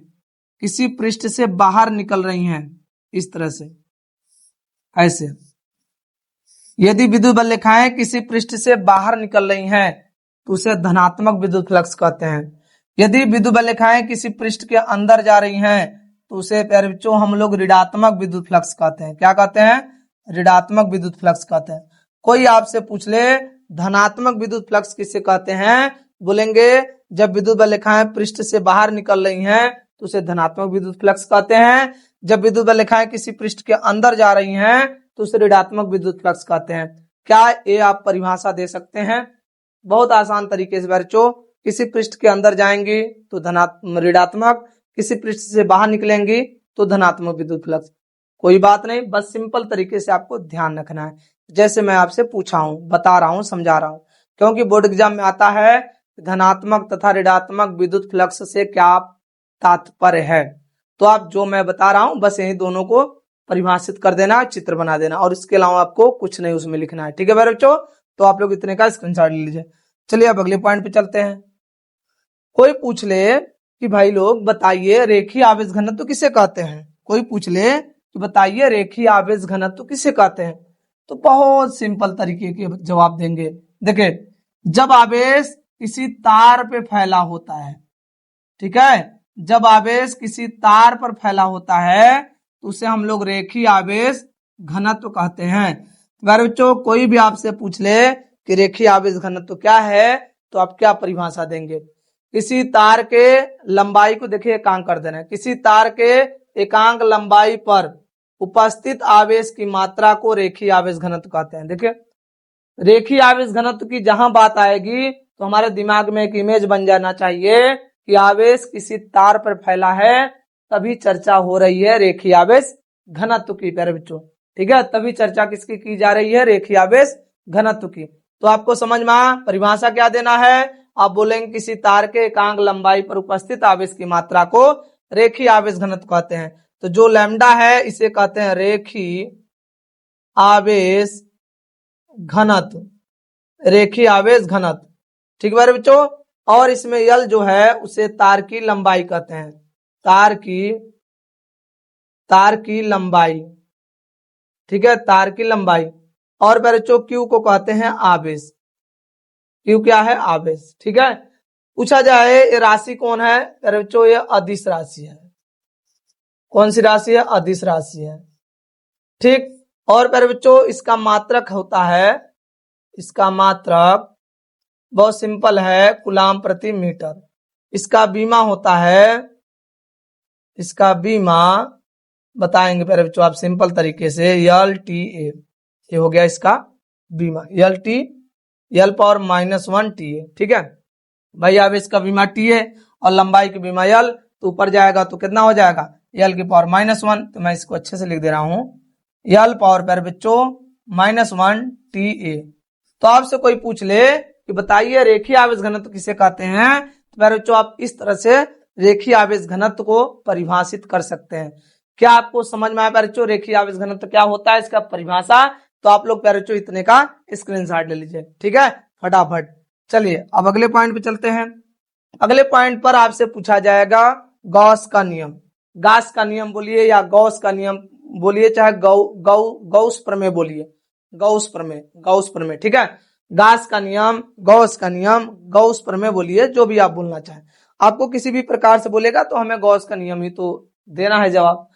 किसी पृष्ठ से बाहर निकल रही हैं इस तरह से, ऐसे, यदि विद्युत बल रेखाएं किसी पृष्ठ से बाहर निकल रही हैं तो उसे धनात्मक विद्युत फ्लक्स कहते हैं। यदि विद्युत बल रेखाएं किसी पृष्ठ के अंदर जा रही हैं तो उसे प्यारे बच्चों हम लोग ऋणात्मक विद्युत फ्लक्स कहते हैं। क्या कहते हैं? ऋणात्मक विद्युत फ्लक्स कहते हैं। कोई आपसे पूछ ले धनात्मक विद्युत फ्लक्स किसे कहते हैं, बोलेंगे जब विद्युत बल रेखाएं पृष्ठ से बाहर निकल रही हैं तो उसे धनात्मक विद्युत फ्लक्स कहते हैं। जब विद्युत बल रेखाएं किसी पृष्ठ के अंदर जा रही हैं तो उसे ऋणात्मक विद्युत फ्लक्स कहते हैं। क्या ये आप परिभाषा दे सकते हैं? बहुत आसान तरीके से बच्चों, किसी पृष्ठ के अंदर जाएंगी तो ऋणात्मक, किसी पृष्ठ से बाहर निकलेंगी तो धनात्मक विद्युत फ्लक्स। कोई बात नहीं, बस सिंपल तरीके से आपको ध्यान रखना है, जैसे मैं आपसे पूछा हूं, बता रहा हूं, समझा रहा हूं। क्योंकि बोर्ड एग्जाम में आता है धनात्मक तथा ऋणात्मक विद्युत फ्लक्स से क्या तात्पर्य है, तो आप जो मैं बता रहा हूं बस यही दोनों को परिभाषित कर देना, चित्र बना देना, और इसके अलावा आपको कुछ नहीं उसमें लिखना है। ठीक है बच्चों, तो आप लोग इतने का स्क्रीनशॉट ले लीजिए। चलिए अब अगले पॉइंट पे चलते हैं। कोई पूछ ले कि भाई लोग बताइए रेखीय आवेश घनत्व किसे कहते हैं? कोई पूछ ले कि बताइए रेखीय आवेश घनत्व किसे कहते हैं, तो बहुत सिंपल तरीके के जवाब देंगे। देखिए, जब आवेश किसी तार पे फैला होता है, ठीक है, जब आवेश किसी तार पर फैला होता है तो उसे हम लोग रेखीय आवेश घनत्व कहते हैं। अगर बच्चों कोई भी आपसे पूछ ले कि रेखीय आवेश घनत्व क्या है, तो आप क्या परिभाषा देंगे? किसी तार के लंबाई को देखिए एकांक कर देना है, किसी तार के एकांक लंबाई पर उपस्थित आवेश की मात्रा को रेखीय आवेश घनत्व कहते हैं। देखिए, रेखीय आवेश घनत्व की जहां बात आएगी तो हमारे दिमाग में एक इमेज बन जाना चाहिए कि आवेश किसी तार पर फैला है, तभी चर्चा हो रही है रेखीय आवेश घनत्व की प्यारे बच्चों। ठीक है, तभी चर्चा किसकी की जा रही है? रेखीय आवेश घनत्व की। तो आपको समझ में परिभाषा क्या देना है? आप बोलेंगे किसी तार के एकांक लंबाई पर उपस्थित आवेश की मात्रा को रेखीय आवेश घनत्व कहते हैं। तो जो लैम्डा है इसे कहते हैं रेखीय आवेश घनत्व, रेखीय आवेश घनत्व। ठीक है बच्चों, और इसमें यल जो है उसे तार की लंबाई कहते हैं, तार की लंबाई। ठीक है, तार की लंबाई। और बच्चों क्यू को कहते हैं आवेश। क्यू क्या है? आवेश। ठीक है, पूछा जाए ये राशि कौन है? बच्चों ये अदिश राशि है। कौन सी राशि है? अदिश राशि है। ठीक, और बच्चों इसका मात्रक होता है, इसका मात्रक बहुत सिंपल है, कूलाम प्रति मीटर। इसका बीमा होता है, इसका बीमा बताएंगे प्यारे बच्चों आप सिंपल तरीके से, LTA। ये हो गया इसका बीमा, L पावर -1 TA। ठीक है भाई, आवेश का बीमा T है और लंबाई की बीमा L, तो ऊपर जाएगा तो कितना हो जाएगा? L की पावर -1। तो मैं इसको अच्छे से लिख दे रहा हूं, L पावर प्यारे बच्चों -1 TA। तो आपसे कोई पूछ ले कि बताइए रेखीय आवेश घनत्व किसे कहते हैं, तो प्यारे बच्चों आप इस तरह से रेखीय आवेश घनत्व को परिभाषित कर सकते हैं। क्या आपको समझ में आया प्यारे बच्चों रेखीय आवेश घनत्व क्या होता है, इसका परिभाषा? तो आप लोग प्यारे बच्चों इतने का स्क्रीनशॉट ले लीजिए। ठीक है, फटाफट। चलिए अब अगले पॉइंट पे चलते हैं। अगले पॉइंट पर आपसे पूछा जाएगा गॉस का नियम। गॉस का नियम बोलिए या गॉस का नियम बोलिए, चाहे गॉस प्रमेय बोलिए, गॉस प्रमेय। ठीक है, गॉस का नियम, गॉस का नियम, गॉस प्रमेय बोलिए, जो भी आप बोलना चाहें। आपको किसी भी प्रकार से बोलेगा तो हमें गॉस का नियम ही तो देना है जवाब।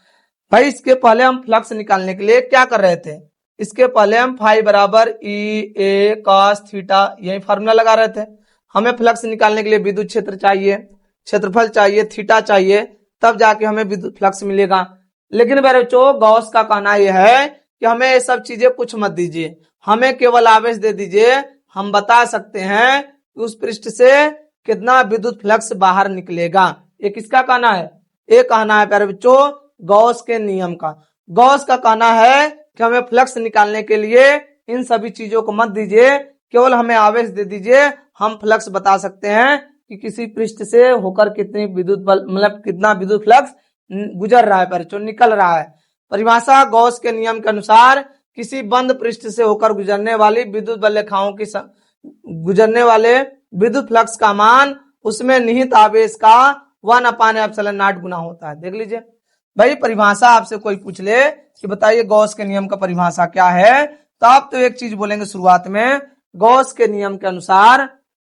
भाई इसके पहले हम फ्लक्स निकालने के लिए क्या कर रहे थे? इसके पहले हम फाई बराबर E A cos थीटा यही फार्मूला लगा रहे थे। हमें फ्लक्स निकालने के लिए विद्युत क्षेत्र चाहिए, क्षेत्रफल चाहिए, थीटा चाहिए, तब जाके हमें विद्युत फ्लक्स मिलेगा। लेकिन मेरे बच्चों गॉस का कहना यह है कि हमें ये सब चीजें कुछ मत दीजिए, हमें केवल आवेश दे दीजिए। हम बता सकते हैं कि उस पृष्ठ से कितना विद्युत फ्लक्स बाहर निकलेगा। ये किसका कहना है? ये कहना है प्यारे बच्चों गॉस के नियम का। गॉस का कहना है कि हमें फ्लक्स निकालने के लिए इन सभी चीजों को मत दीजिए, केवल हमें आवेश दे दीजिए। हम फ्लक्स बता सकते हैं कि किसी पृष्ठ से होकर कितनी विद्युत बल मतलब कितना विद्युत फ्लक्स गुजर रहा है, बच्चों निकल रहा है। परिभाषा गॉस के नियम के अनुसार किसी बंद पृष्ठ से होकर गुजरने वाली विद्युत बल रेखाओं की गुजरने वाले विद्युत फ्लक्स का मान उसमें निहित आवेश का 1/ε0 गुना होता है। देख लीजिए भाई, परिभाषा आपसे कोई पूछ ले कि बताइए गॉस के नियम का परिभाषा क्या है, तो आप तो एक चीज बोलेंगे शुरुआत में, गॉस के नियम के अनुसार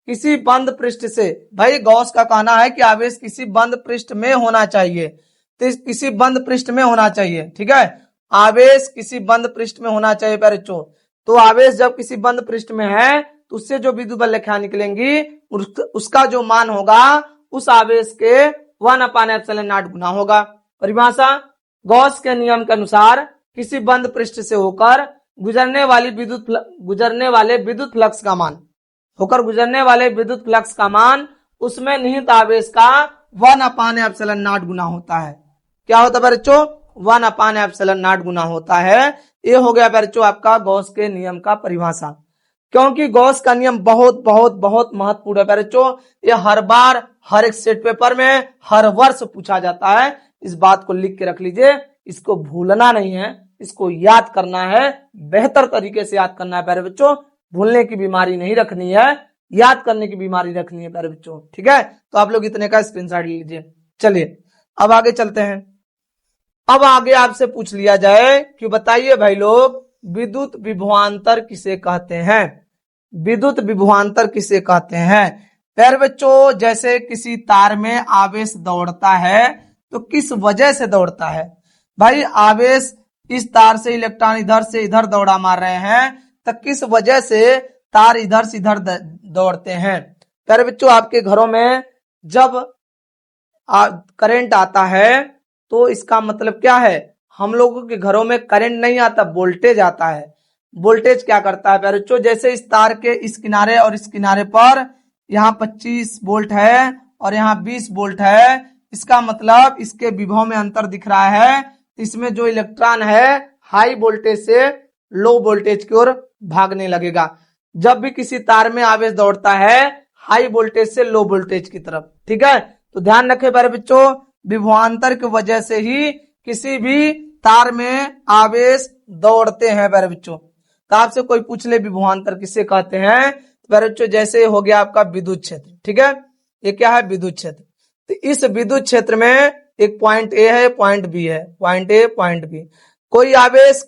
किसी बंद पृष्ठ से, भाई गॉस का कहना है कि आवेश किसी बंद पृष्ठ में होना चाहिए, तो किसी बंद पृष्ठ में होना चाहिए, ठीक है, आवेश किसी बंद पृष्ठ में होना चाहिए बच्चों। तो आवेश जब किसी बंद पृष्ठ में है तो उससे जो विद्युत बल रेखा निकलेंगी उसका जो मान होगा उस आवेश के 1/ε0 गुना होगा। परिभाषा गॉस के नियम के अनुसार किसी बंद पृष्ठ से होकर गुजरने वाले विद्युत फ्लक्स का मान उसमें निहित आवेश का 1/ε0 गुना होता है। क्या होता है बच्चों? 1/ε0 गुना होता है। ये हो गया बच्चों आपका गॉस के नियम का परिभाषा। क्योंकि गॉस का नियम बहुत बहुत बहुत महत्वपूर्ण है बच्चों, ये हर बार हर एक सेट पेपर में हर वर्ष पूछा जाता है। इस बात को लिख के रख लीजिए, इसको भूलना नहीं है, इसको याद करना है, बेहतर तरीके से याद करना है प्यारे बच्चों। भूलने की बीमारी नहीं रखनी है, याद करने की बीमारी रखनी है प्यारे बच्चों, ठीक है। तो आप लोग इतने का स्क्रीनशॉट लीजिए। चलिए अब आगे चलते हैं। अब आगे आपसे पूछ लिया जाए कि बताइए भाई लोग, विद्युत विभवांतर किसे कहते हैं? विद्युत विभवांतर किसे कहते हैं? प्यारे बच्चों, जैसे किसी तार में आवेश दौड़ता है तो किस वजह से दौड़ता है? भाई आवेश इस तार से इलेक्ट्रॉन इधर से इधर दौड़ा मार रहे हैं, तो किस वजह से तार इधर से इधर दौड़ते हैं? प्यारे बच्चों, आपके घरों में जब करंट आता है तो इसका मतलब क्या है? हम लोगों के घरों में करंट नहीं आता, वोल्टेज आता है। वोल्टेज क्या करता है प्यारे बच्चों? जैसे इस तार के इस किनारे और इस किनारे पर यहाँ 25 वोल्ट है और यहाँ 20 वोल्ट है, इसका मतलब इसके विभव में अंतर दिख रहा है। इसमें जो इलेक्ट्रॉन है हाई वोल्टेज से लो वोल्टेज की ओर भागने लगेगा। जब भी किसी तार में आवेश दौड़ता है हाई वोल्टेज से लो वोल्टेज की तरफ, ठीक है। तो ध्यान रखें प्यारे बच्चों, विभवांतर की वजह से ही किसी भी तार में आवेश दौड़ते हैं प्यारे बच्चों। तो आपसे कोई पूछ ले विभवांतर किसे कहते हैं, प्यारे बच्चों जैसे हो गया आपका विद्युत क्षेत्र, ठीक है। ये क्या है? विद्युत क्षेत्र। तो इस विद्युत क्षेत्र में एक पॉइंट ए है, पॉइंट बी है, पॉइंट ए पॉइंट बी। कोई आवेश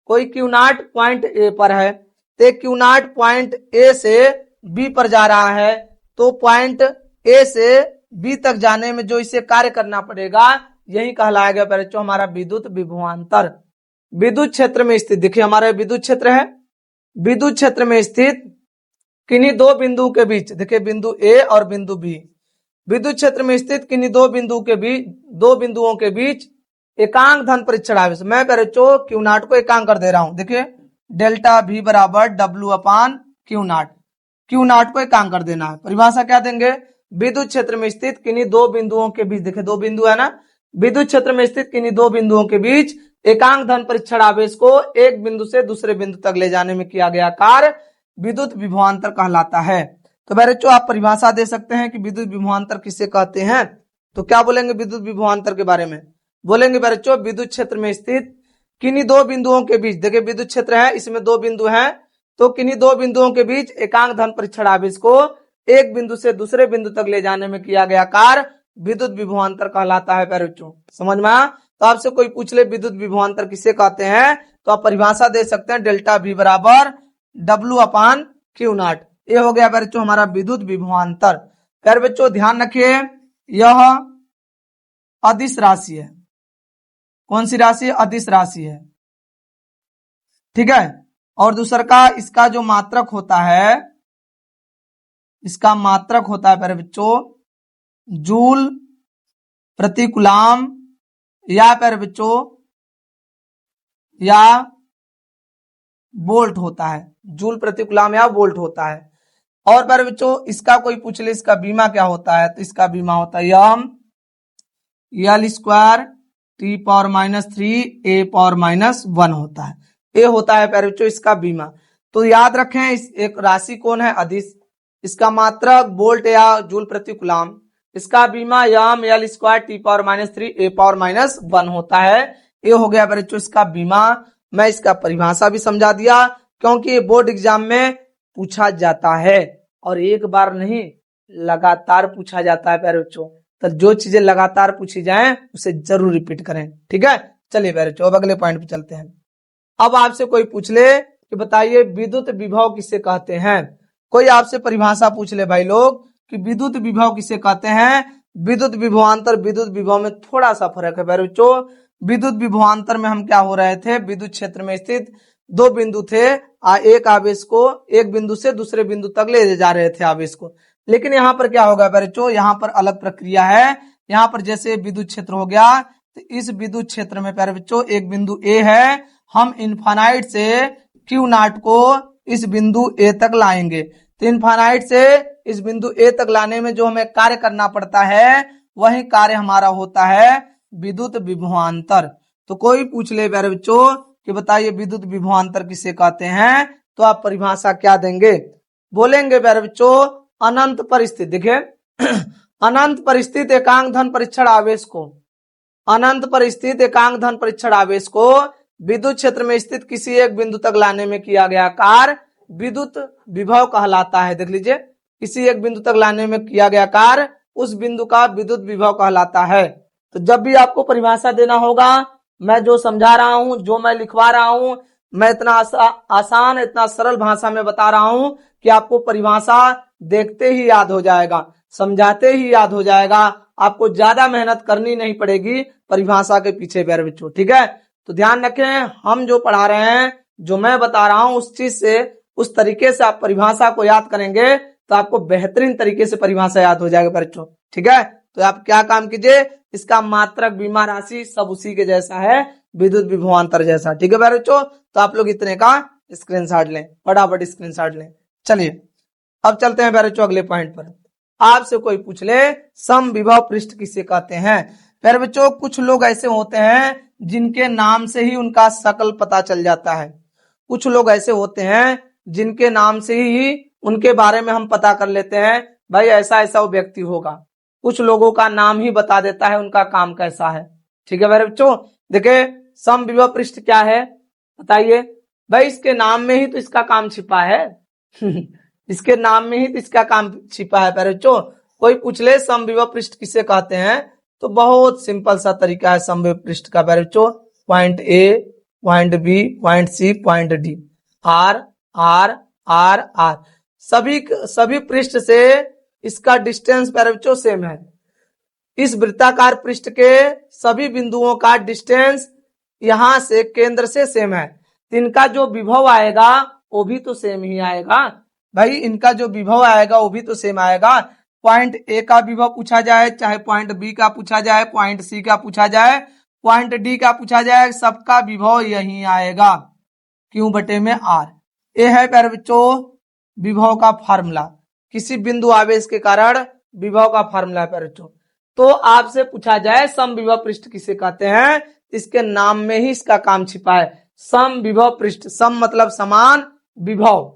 Q0 पॉइंट ए पर है, तो Q0 पॉइंट ए से बी पर जा रहा है, तो पॉइंट ए से बी तक जाने में जो इसे कार्य करना पड़ेगा यही कहलाया गया बच्चों हमारा विद्युत विभवांतर। विद्युत क्षेत्र में स्थित, देखिए हमारा विद्युत क्षेत्र है, विद्युत क्षेत्र में स्थित किन्हीं दो बिंदुओं के बीच, देखिए बिंदु ए और बिंदु बी, विद्युत क्षेत्र में स्थित किन्हीं दो बिंदुओं के बीच एकांक धन परीक्षण आवेश, मैं बच्चों Q0 को एकांक कर दे रहा हूं, देखिए डेल्टा V बराबर W/Q0, Q0 को एकांक कर देना है। परिभाषा क्या देंगे? विद्युत क्षेत्र में स्थित किन्हीं दो बिंदुओं के बीच, देखिए दो बिंदु है ना, विद्युत क्षेत्र में स्थित किन्हीं दो बिंदुओं के बीच एकांक धन परीक्षण आवेश को एक बिंदु से दूसरे बिंदु तक ले जाने में किया गया कार्य विद्युत विभवांतर कहलाता है। तो बच्चों आप परिभाषा दे सकते हैं कि विद्युत विभवांतर किसे कहते हैं। तो क्या बोलेंगे विद्युत विभवांतर के बारे में? बोलेंगे बच्चों विद्युत क्षेत्र में स्थित किन्हीं दो बिंदुओं के बीच, देखिए विद्युत क्षेत्र है, इसमें दो बिंदु हैं, तो किन्हीं दो बिंदुओं के बीच एकांक धन परीक्षण आवेश को एक बिंदु से दूसरे बिंदु तक ले जाने में किया गया कार्य विद्युत विभवांतर कहलाता है बच्चों। समझ में आया? तो आपसे कोई पूछ ले विद्युत विभवांतर किसे कहते हैं, तो आप परिभाषा दे सकते हैं डेल्टा V बराबर W/Q0। ये हो गया बच्चों हमारा विद्युत विभवांतर। फिर बच्चों ध्यान रखिए, यह अदिश राशि है। कौन सी राशि? अदिश राशि है, ठीक है। और दूसरा का इसका जो मात्रक होता है, इसका मात्रक होता है प्यारे बच्चों जूल प्रति कूलम या प्यारे बच्चों या वोल्ट होता है, जूल प्रति कूलम या वोल्ट होता है। और प्यारे बच्चों इसका कोई पूछ ले इसका बीमा क्या होता है, तो इसका बीमा होता है L² T⁻³ A⁻1 होता है। ए होता है प्यारे बच्चों इसका बीमा। तो याद रखें इस एक राशि कौन है, अदिश, इसका मात्रक वोल्ट या जूल प्रति कूलम, इसका बीमा M L square T power -3 ए पावर -1 होता है। ये हो गया प्यारे बच्चों इसका बीमा। मैं इसका परिभाषा भी समझा दिया क्योंकि ये बोर्ड एग्जाम में पूछा जाता है और एक बार नहीं लगातार पूछा जाता है प्यारे बच्चों। तो जो चीजें लगातार पूछी जाएं उसे जरूर रिपीट करें, ठीक है। चलिए प्यारे बच्चों अब अगले पॉइंट पे चलते हैं। अब आपसे कोई पूछ ले कि बताइए विद्युत विभव किसे कहते हैं, कोई आपसे परिभाषा पूछ ले भाई लोग कि विद्युत विभव किसे कहते हैं। विद्युत विभवांतर विद्युत विभव में थोड़ा सा फर्क है प्यारे बच्चों। विद्युत विभवांतर में हम क्या हो रहे थे, विद्युत क्षेत्र में स्थित दो बिंदु थे, एक आवेश को एक बिंदु से दूसरे बिंदु तक ले जा रहे थे आवेश को। लेकिन यहाँ पर क्या होगा प्यारे बच्चों, यहाँ पर अलग प्रक्रिया है। यहाँ पर जैसे विद्युत क्षेत्र हो गया तो इस विद्युत क्षेत्र में प्यारे बच्चों एक बिंदु ए है, हम इनफाइनाइट से क्यू नॉट को इस बिंदु ए तक लाएंगे। तो इनफाइनाइट से इस बिंदु ए तक लाने में जो हमें कार्य करना पड़ता है वही कार्य हमारा होता है विद्युत विभवांतर। तो कोई पूछ ले प्यारे बच्चों कि बताइए विद्युत विभवांतर किसे कहते हैं, तो आप परिभाषा क्या देंगे, बोलेंगे प्यारे बच्चों अनंत परिस्थिति। देखिए अनंत परिस्थिति एकांक धन परीक्षण आवेश को, अनंत परिस्थिति एकांक धन परीक्षण आवेश को विद्युत क्षेत्र में स्थित किसी एक बिंदु तक लाने में किया गया कार्य विद्युत विभव कहलाता है। देख लीजिए किसी एक बिंदु तक लाने में किया गया कार्य उस बिंदु का विद्युत विभव कहलाता है। तो जब भी आपको परिभाषा देना होगा, मैं जो समझा रहा हूं, जो मैं लिखवा रहा हूं, मैं इतना आसान इतना सरल भाषा में बता रहा हूं कि आपको परिभाषा देखते ही याद हो जाएगा, समझाते ही याद हो जाएगा, आपको ज्यादा मेहनत करनी नहीं पड़ेगी परिभाषा के पीछे प्यारे बच्चों, ठीक है। तो ध्यान रखें हम जो पढ़ा रहे हैं, जो मैं बता रहा हूं उस चीज से उस तरीके से आप परिभाषा को याद करेंगे तो आपको बेहतरीन तरीके से परिभाषा याद हो जाएगा बच्चों, ठीक है। तो आप क्या काम कीजिए, इसका मात्रक बीमा राशि सब उसी के जैसा है, विद्युत विभवांतर जैसा, ठीक है बच्चों। तो आप लोग इतने का स्क्रीनशॉट लें, फटाफट स्क्रीनशॉट लें। चलिए अब चलते हैं बच्चों अगले पॉइंट पर। आपसे कोई पूछ ले समविभव पृष्ठ किसे कहते हैं। फिर बच्चों कुछ लोग ऐसे होते हैं जिनके नाम से ही उनका शकल पता चल जाता है, कुछ लोग ऐसे होते हैं जिनके नाम से ही उनके बारे में हम पता कर लेते हैं भाई ऐसा ऐसा वो व्यक्ति होगा। कुछ लोगों का नाम ही बता देता है उनका काम कैसा है, ठीक है मेरे बच्चों। देखिए समविभव पृष्ठ क्या है बताइए, भाई इसके नाम में ही तो इसका काम छिपा है इसके नाम में ही तो इसका काम छिपा है प्यारे बच्चों। कोई पूछ ले समविभव पृष्ठ किसे कहते हैं, तो बहुत सिंपल सा तरीका है समविभव पृष्ठ का प्यारे बच्चों। Point A, point B, point C, point D, R R R R, सभी पृष्ठ से इसका डिस्टेंस प्यारे बच्चों सेम है। इस वृत्ताकार पृष्ठ के सभी बिंदुओं का डिस्टेंस यहां से केंद्र से सेम है। इनका जो विभव आएगा वो भी तो सेम ही आएगा भाई, इनका जो विभव आएगा वो भी तो सेम आएगा। पॉइंट ए का विभव पूछा जाए, चाहे पॉइंट बी का पूछा जाए, पॉइंट सी का पूछा जाए, पॉइंट डी का पूछा जाए, सबका विभव यही आएगा, क्यू बटे में आर। ये है प्यारे बच्चों विभव का फार्मूला, किसी बिंदु आवेश के कारण विभव का फार्मूला है प्यारे बच्चों। तो आपसे पूछा जाए समविभव पृष्ठ किसे कहते हैं, इसके नाम में ही इसका काम छिपा है, समविभव पृष्ठ। सम मतलब समान, विभव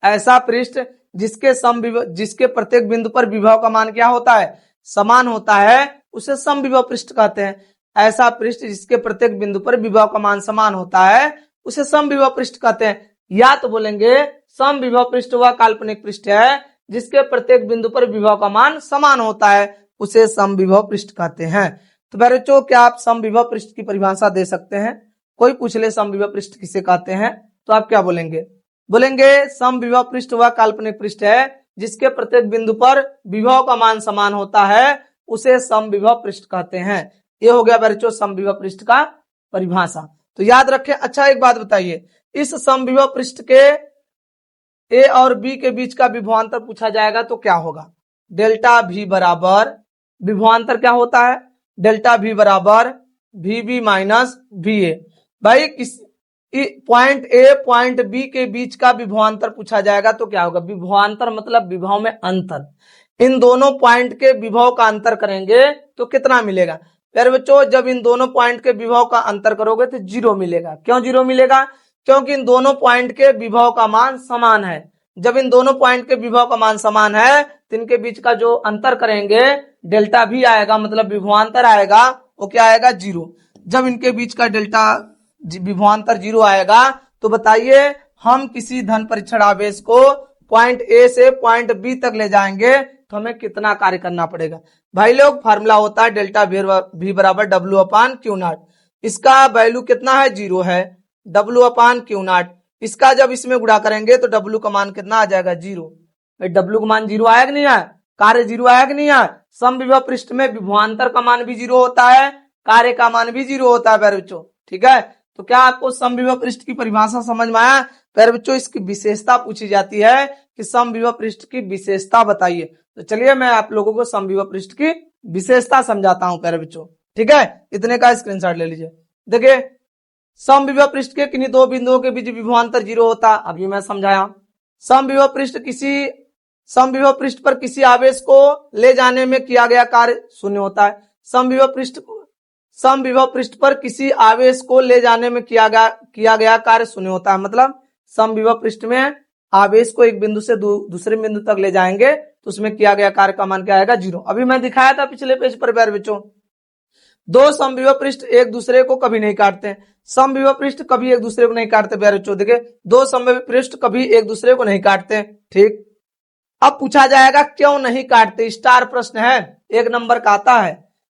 ऐसा पृष्ठ जिसके प्रत्येक बिंदु पर विभव का मान क्या होता है, समान होता है, उसे समविभव पृष्ठ कहते हैं। ऐसा पृष्ठ जिसके प्रत्येक बिंदु पर विभव का मान समान होता है उसे समविभव पृष्ठ कहते हैं। या तो बोलेंगे समविभव पृष्ठ वह काल्पनिक पृष्ठ है जिसके प्रत्येक बिंदु पर विभव का मान समान होता है, उसे समविभव पृष्ठ कहते हैं। तो बच्चों क्या आप समविभव पृष्ठ की परिभाषा दे सकते हैं। कोई पूछ ले समविभव पृष्ठ किसे कहते हैं, तो आप क्या बोलेंगे, बोलेंगे समविभव पृष्ठ वह काल्पनिक पृष्ठ है जिसके प्रत्येक बिंदु पर विभव का मान समान होता है, उसे समविभव पृष्ठ कहते हैं। ये हो गया बच्चों समविभव पृष्ठ का परिभाषा। तो याद रखें। अच्छा एक बात बताइए, इस समविभव पृष्ठ के ए और बी के बीच का विभवांतर पूछा जाएगा तो क्या होगा, डेल्टा भी बराबर, विभवांतर क्या होता है, डेल्टा भी बराबर V B minus V A. भाई पॉइंट ए पॉइंट बी के बीच का विभवांतर पूछा जाएगा तो क्या होगा, विभवांतर मतलब विभव में अंतर। इन दोनों पॉइंट के विभव का अंतर करेंगे तो कितना मिलेगा प्यारे बच्चों, जब इन दोनों पॉइंट के विभव का अंतर करोगे तो 0 मिलेगा। क्यों 0 मिलेगा, क्योंकि इन दोनों पॉइंट के विभव का मान समान है। जब इन दोनों पॉइंट के विभव का मान समान है तो इनके बीच का जो अंतर करेंगे डेल्टा भी आएगा, मतलब विभवांतर आएगा, वो क्या आएगा, 0। जब इनके बीच का डेल्टा विभवांतर 0 आएगा तो बताइए हम किसी धन परीक्षण आवेश को पॉइंट ए से पॉइंट बी तक ले जाएंगे तो हमें कितना कार्य करना पड़ेगा। भाई लोग फार्मूला होता है डेल्टा वी बराबर डब्ल्यू अपान क्यू नॉट। इसका वैल्यू कितना है, 0 है, डब्ल्यू अपान क्यू नॉट। इसका जब इसमें गुणा करेंगे तो डब्ल्यू का मान कितना आ जाएगा, 0। डब्ल्यू का मान 0 आया कि नहीं आया, कार्य 0 आया कि नहीं आया। समविभव पृष्ठ में विभवांतर का मान भी 0 होता है, कार्य का मान भी 0 होता है प्यारे बच्चों, ठीक है। तो क्या आपको समविभव पृष्ठ की परिभाषा समझ में आया प्यारे बच्चों। इसकी विशेषता पूछी जाती है कि समविभव पृष्ठ की विशेषता बताइए। तो चलिए मैं आप लोगों को समविभव पृष्ठ की विशेषता समझाता हूं प्यारे बच्चों, ठीक है। इतने का स्क्रीनशॉट ले लीजिए। देखिए समविभव पृष्ठ के किन्हीं दो बिंदुओं के बीच विभवांतर 0 होता है, अभी मैं समझाया। समविभव पृष्ठ पर किसी आवेश को ले जाने में किया गया कार्य 0 होता है। समविभव पृष्ठ पर किसी आवेश को ले जाने में किया गया कार्य 0 होता है, मतलब समविभव पृष्ठ में आवेश को एक बिंदु से दूसरे बिंदु तक ले जाएंगे तो उसमें किया गया कार्य का मान क्या आएगा, 0। अभी मैं दिखाया था पिछले पेज पर प्यारे बच्चों, दो समविभव पृष्ठ एक दूसरे को कभी नहीं काटते। समविभव पृष्ठ कभी एक दूसरे को नहीं काटते प्यारे बच्चों। देखिए दो समविभव पृष्ठ कभी एक दूसरे को नहीं काटते, ठीक। अब पूछा जाएगा क्यों नहीं काटते, स्टार प्रश्न है, 1 नंबर का आता है,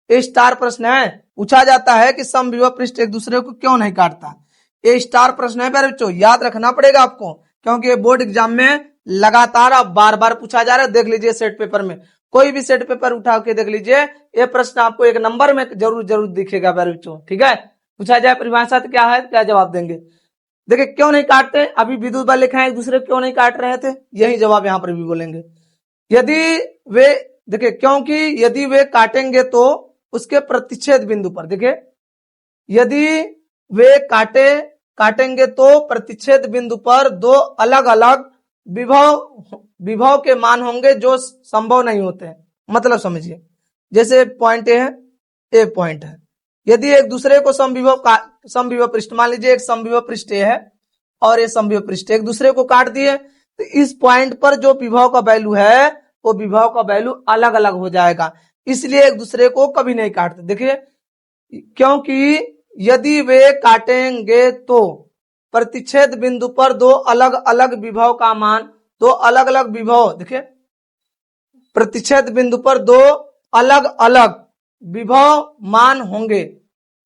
ये स्टार प्रश्न है। पूछा जाता है कि समविभव पृष्ठ एक दूसरे को क्यों नहीं काटता, ये स्टार प्रश्न है प्यारे बच्चों, याद रखना पड़ेगा आपको, क्योंकि ये बोर्ड एग्जाम में लगातार अब बार बार पूछा जा रहा है। देख लीजिए सेट पेपर में, कोई भी सेट पेपर उठा के देख लीजिए, ये प्रश्न आपको 1 नंबर में जरूर दिखेगा प्यारे बच्चों, ठीक है। पूछा जाए परिभाषा तो क्या है, क्या जवाब देंगे। देखिए क्यों नहीं काटते, अभी विद्युत बल लिखा है एक दूसरे क्यों नहीं काट रहे थे, यही जवाब यहाँ पर भी बोलेंगे। यदि वे, देखिए क्योंकि यदि वे काटेंगे तो उसके प्रतिच्छेद बिंदु पर, देखिए यदि वे काटेंगे तो प्रतिच्छेद बिंदु पर दो अलग अलग विभव के मान होंगे जो संभव नहीं होते हैं। मतलब समझिए, जैसे पॉइंट ए है, ए पॉइंट है, यदि एक दूसरे को समविभव पृष्ठ, मान लीजिए एक समविभव पृष्ठ ए है और ये समविभव पृष्ठ एक दूसरे को काट दिए तो इस पॉइंट पर जो विभव का वैल्यू है वो विभव का वैल्यू अलग अलग हो जाएगा, इसलिए एक दूसरे को कभी नहीं काटते। देखिए क्योंकि यदि वे काटेंगे तो प्रतिच्छेद बिंदु पर दो अलग अलग विभव का मान, दो अलग अलग विभव, देखिए प्रतिच्छेद बिंदु पर दो अलग अलग विभव मान होंगे,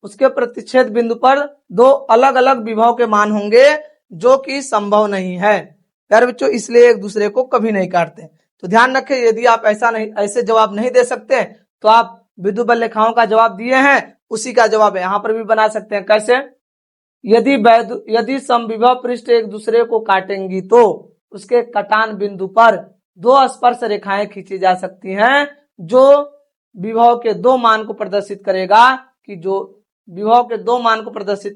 उसके प्रतिच्छेद बिंदु पर दो अलग अलग विभव के मान होंगे जो कि संभव नहीं है प्यारे बच्चों, इसलिए एक दूसरे को कभी नहीं काटते। तो ध्यान रखें, यदि आप ऐसे जवाब नहीं दे सकते तो आप विद्युत बल रेखाओं का जवाब दिए हैं उसी का जवाब यहाँ पर भी बना सकते हैं। कैसे, यदि समविभव पृष्ठ एक दूसरे को काटेंगी तो उसके कटान बिंदु पर दो स्पर्श रेखाएं खींची जा सकती हैं जो विभव के दो मान को प्रदर्शित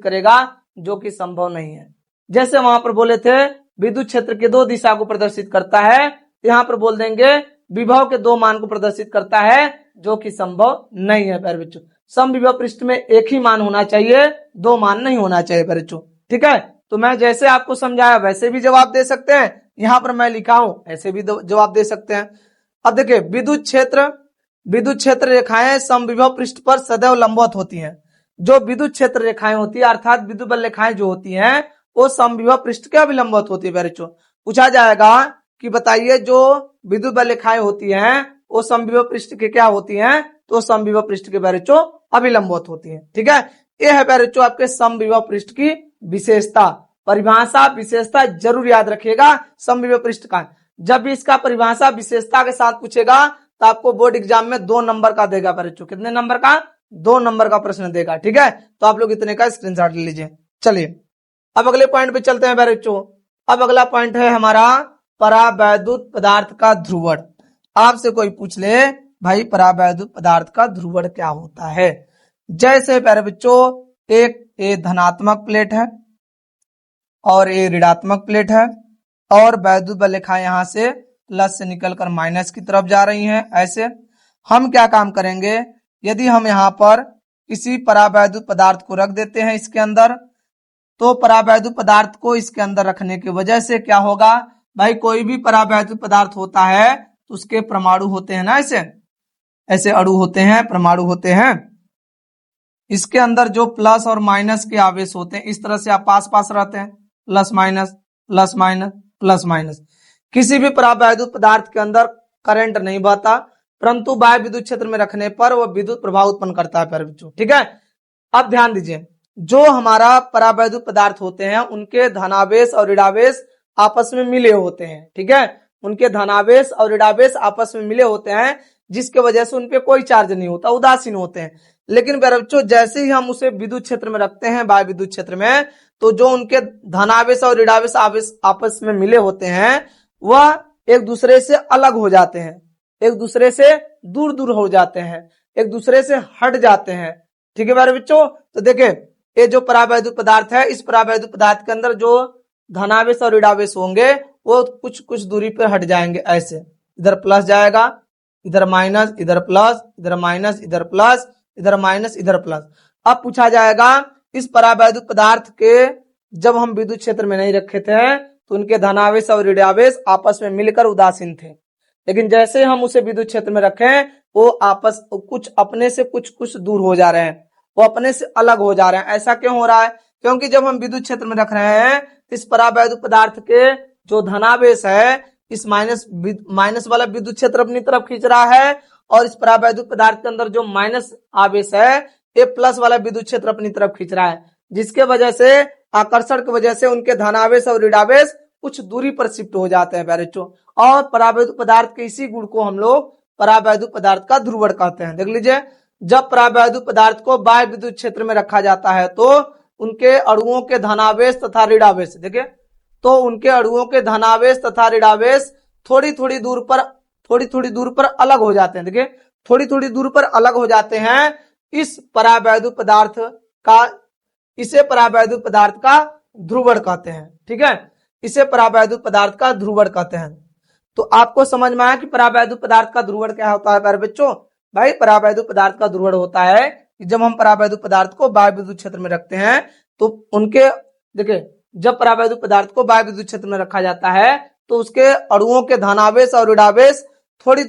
करेगा, जो कि संभव नहीं है। जैसे वहां पर बोले थे विद्युत क्षेत्र के दो दिशा को प्रदर्शित करता है, यहाँ पर बोल देंगे विभव के दो मान को प्रदर्शित करता है जो कि संभव नहीं है प्यारे बच्चों। समविभव पृष्ठ में एक ही मान होना चाहिए, दो मान नहीं होना चाहिए प्यारे बच्चों, ठीक है। तो मैं जैसे आपको समझाया वैसे भी जवाब दे सकते हैं, यहाँ पर मैं लिखा हूं ऐसे भी जवाब दे सकते हैं। अब देखिए विद्युत क्षेत्र रेखाएं समविभव पृष्ठ पर सदैव लंबवत होती हैं। जो विद्युत क्षेत्र रेखाएं होती है अर्थात विद्युत बल रेखाएं जो होती हैं वो समविभव पृष्ठ के अभिलंबवत होती है प्यारे बच्चों। पूछा जाएगा कि बताइए जो विद्युत बल रेखाएं होती हैं वो समविभव पृष्ठ के क्या होती हैं, तो समविभव पृष्ठ के प्यारे बच्चों अभिलंबवत होती हैं, ठीक है। ये है प्यारे बच्चों आपके समविभव पृष्ठ की विशेषता। परिभाषा विशेषता जरूर याद रखिएगा समविभव पृष्ठ का। जब भी इसका परिभाषा विशेषता के साथ पूछेगा तो आपको बोर्ड एग्जाम में 2 नंबर का देगा प्यारे बच्चों। कितने नंबर का, 2 नंबर का प्रश्न देगा, ठीक है। तो आप लोग इतने का स्क्रीनशॉट ले लीजिए। चलिए अब अगले पॉइंट पे चलते हैं प्यारे बच्चों। अब अगला पॉइंट है हमारा परावैद्युत पदार्थ का ध्रुवण। आपसे कोई पूछ ले भाई परावैद्युत पदार्थ का ध्रुवण क्या होता है। जैसे प्यारे बच्चों एक धनात्मक प्लेट है और ये ऋणात्मक प्लेट है और वैद्युत बल रेखाएं यहां से प्लस से निकलकर माइनस की तरफ जा रही हैं। ऐसे हम क्या काम करेंगे, यदि हम यहाँ पर किसी परावैद्युत पदार्थ को रख देते हैं इसके अंदर तो परावैद्युत पदार्थ को इसके अंदर रखने की वजह से क्या होगा भाई, कोई भी परावैद्युत पदार्थ होता है तो उसके परमाणु होते हैं ना, ऐसे ऐसे अणु होते हैं, परमाणु होते हैं। इसके अंदर जो प्लस और माइनस के आवेश होते हैं इस तरह से आप पास पास रहते हैं, plus minus plus minus plus minus. किसी भी परावैद्युत पदार्थ के अंदर करंट नहीं बहता, परंतु बाह्य विद्युत क्षेत्र में रखने पर वह विद्युत प्रभाव उत्पन्न करता है प्यारे बच्चों। ठीक है, अब ध्यान दीजिए, जो हमारा परावैद्युत पदार्थ होते हैं उनके धनावेश और ऋणावेश आपस में मिले होते हैं। ठीक है, उनके धनावेश और ऋणावेश आपस में मिले होते हैं, जिसके वजह से उनपे कोई चार्ज नहीं होता, उदासीन होते हैं। लेकिन प्यारे बच्चों जैसे ही हम उसे विद्युत क्षेत्र में रखते हैं, बाह्य विद्युत क्षेत्र में, तो जो उनके धनावेश और ऋणावेश आपस में मिले होते हैं वह एक दूसरे से अलग हो जाते हैं, एक दूसरे से दूर दूर हो जाते हैं, एक दूसरे से हट जाते हैं। ठीक है प्यारे बच्चों, तो देखिए ये जो परावैद्युत पदार्थ है, इस परावैद्युत पदार्थ के अंदर जो धनावेश और ऋणावेश होंगे वो कुछ कुछ दूरी पर हट जाएंगे, ऐसे इधर प्लस जाएगा, इधर माइनस, इधर प्लस, इधर माइनस, इधर प्लस, इधर माइनस, इधर प्लस। अब पूछा जाएगा इस परावैद्युत पदार्थ के जब हम विद्युत क्षेत्र में नहीं रखे थे तो उनके धनावेश और ऋणावेश आपस में मिलकर उदासीन थे, लेकिन जैसे हम उसे विद्युत क्षेत्र में रखें वो आपस कुछ अपने से कुछ कुछ दूर हो जा रहे हैं, वो अपने से अलग हो जा रहे हैं। ऐसा क्यों हो रहा है? क्योंकि जब हम विद्युत क्षेत्र में रख रहे हैं इस परावैद्युत पदार्थ के जो धनावेश है इस माइनस वाला विद्युत क्षेत्र अपनी तरफ खींच रहा है, और इस परावैद्युत पदार्थ के अंदर जो माइनस आवेश है ये प्लस वाला विद्युत क्षेत्र अपनी तरफ खींच रहा है, जिसके वजह से आकर्षण की वजह से उनके धनावेश और ऋणावेश कुछ दूरी पर शिफ्ट हो जाते हैं प्यारे बच्चों। और परावैद्युत पदार्थ के इसी गुण को हम लोग परावैद्युत पदार्थ का ध्रुवण कहते हैं। देख लीजिए, जब परावैद्युत पदार्थ को बाह्य विद्युत क्षेत्र में रखा जाता है तो उनके अणुओं के धनावेश तथा ऋणावेश, देखिए, तो उनके अणुओं के धनावेश तथा ऋणावेश थोड़ी थोड़ी दूर पर अलग हो जाते हैं। देखिए, थोड़ी थोड़ी दूर पर अलग हो जाते हैं। इस परावैद्युत पदार्थ का, इसे परावैद्युत पदार्थ का ध्रुवण कहते हैं। ठीक है, इसे परावैद्युत पदार्थ का ध्रुवण कहते हैं। तो आपको समझ में आया कि परावैद्युत पदार्थ का ध्रुवण क्या होता है प्यारे बच्चों? भाई परावैद्युत पदार्थ का ध्रुवण होता है कि जब हम परावैद्युत पदार्थ को बाह्य विद्युत क्षेत्र में रखते हैं तो उनके, देखिए, जब परावैद्युत पदार्थ को बाह्य विद्युत क्षेत्र में रखा जाता है तो उसके अणुओं के धनावेश और ऋणावेश थोड़ी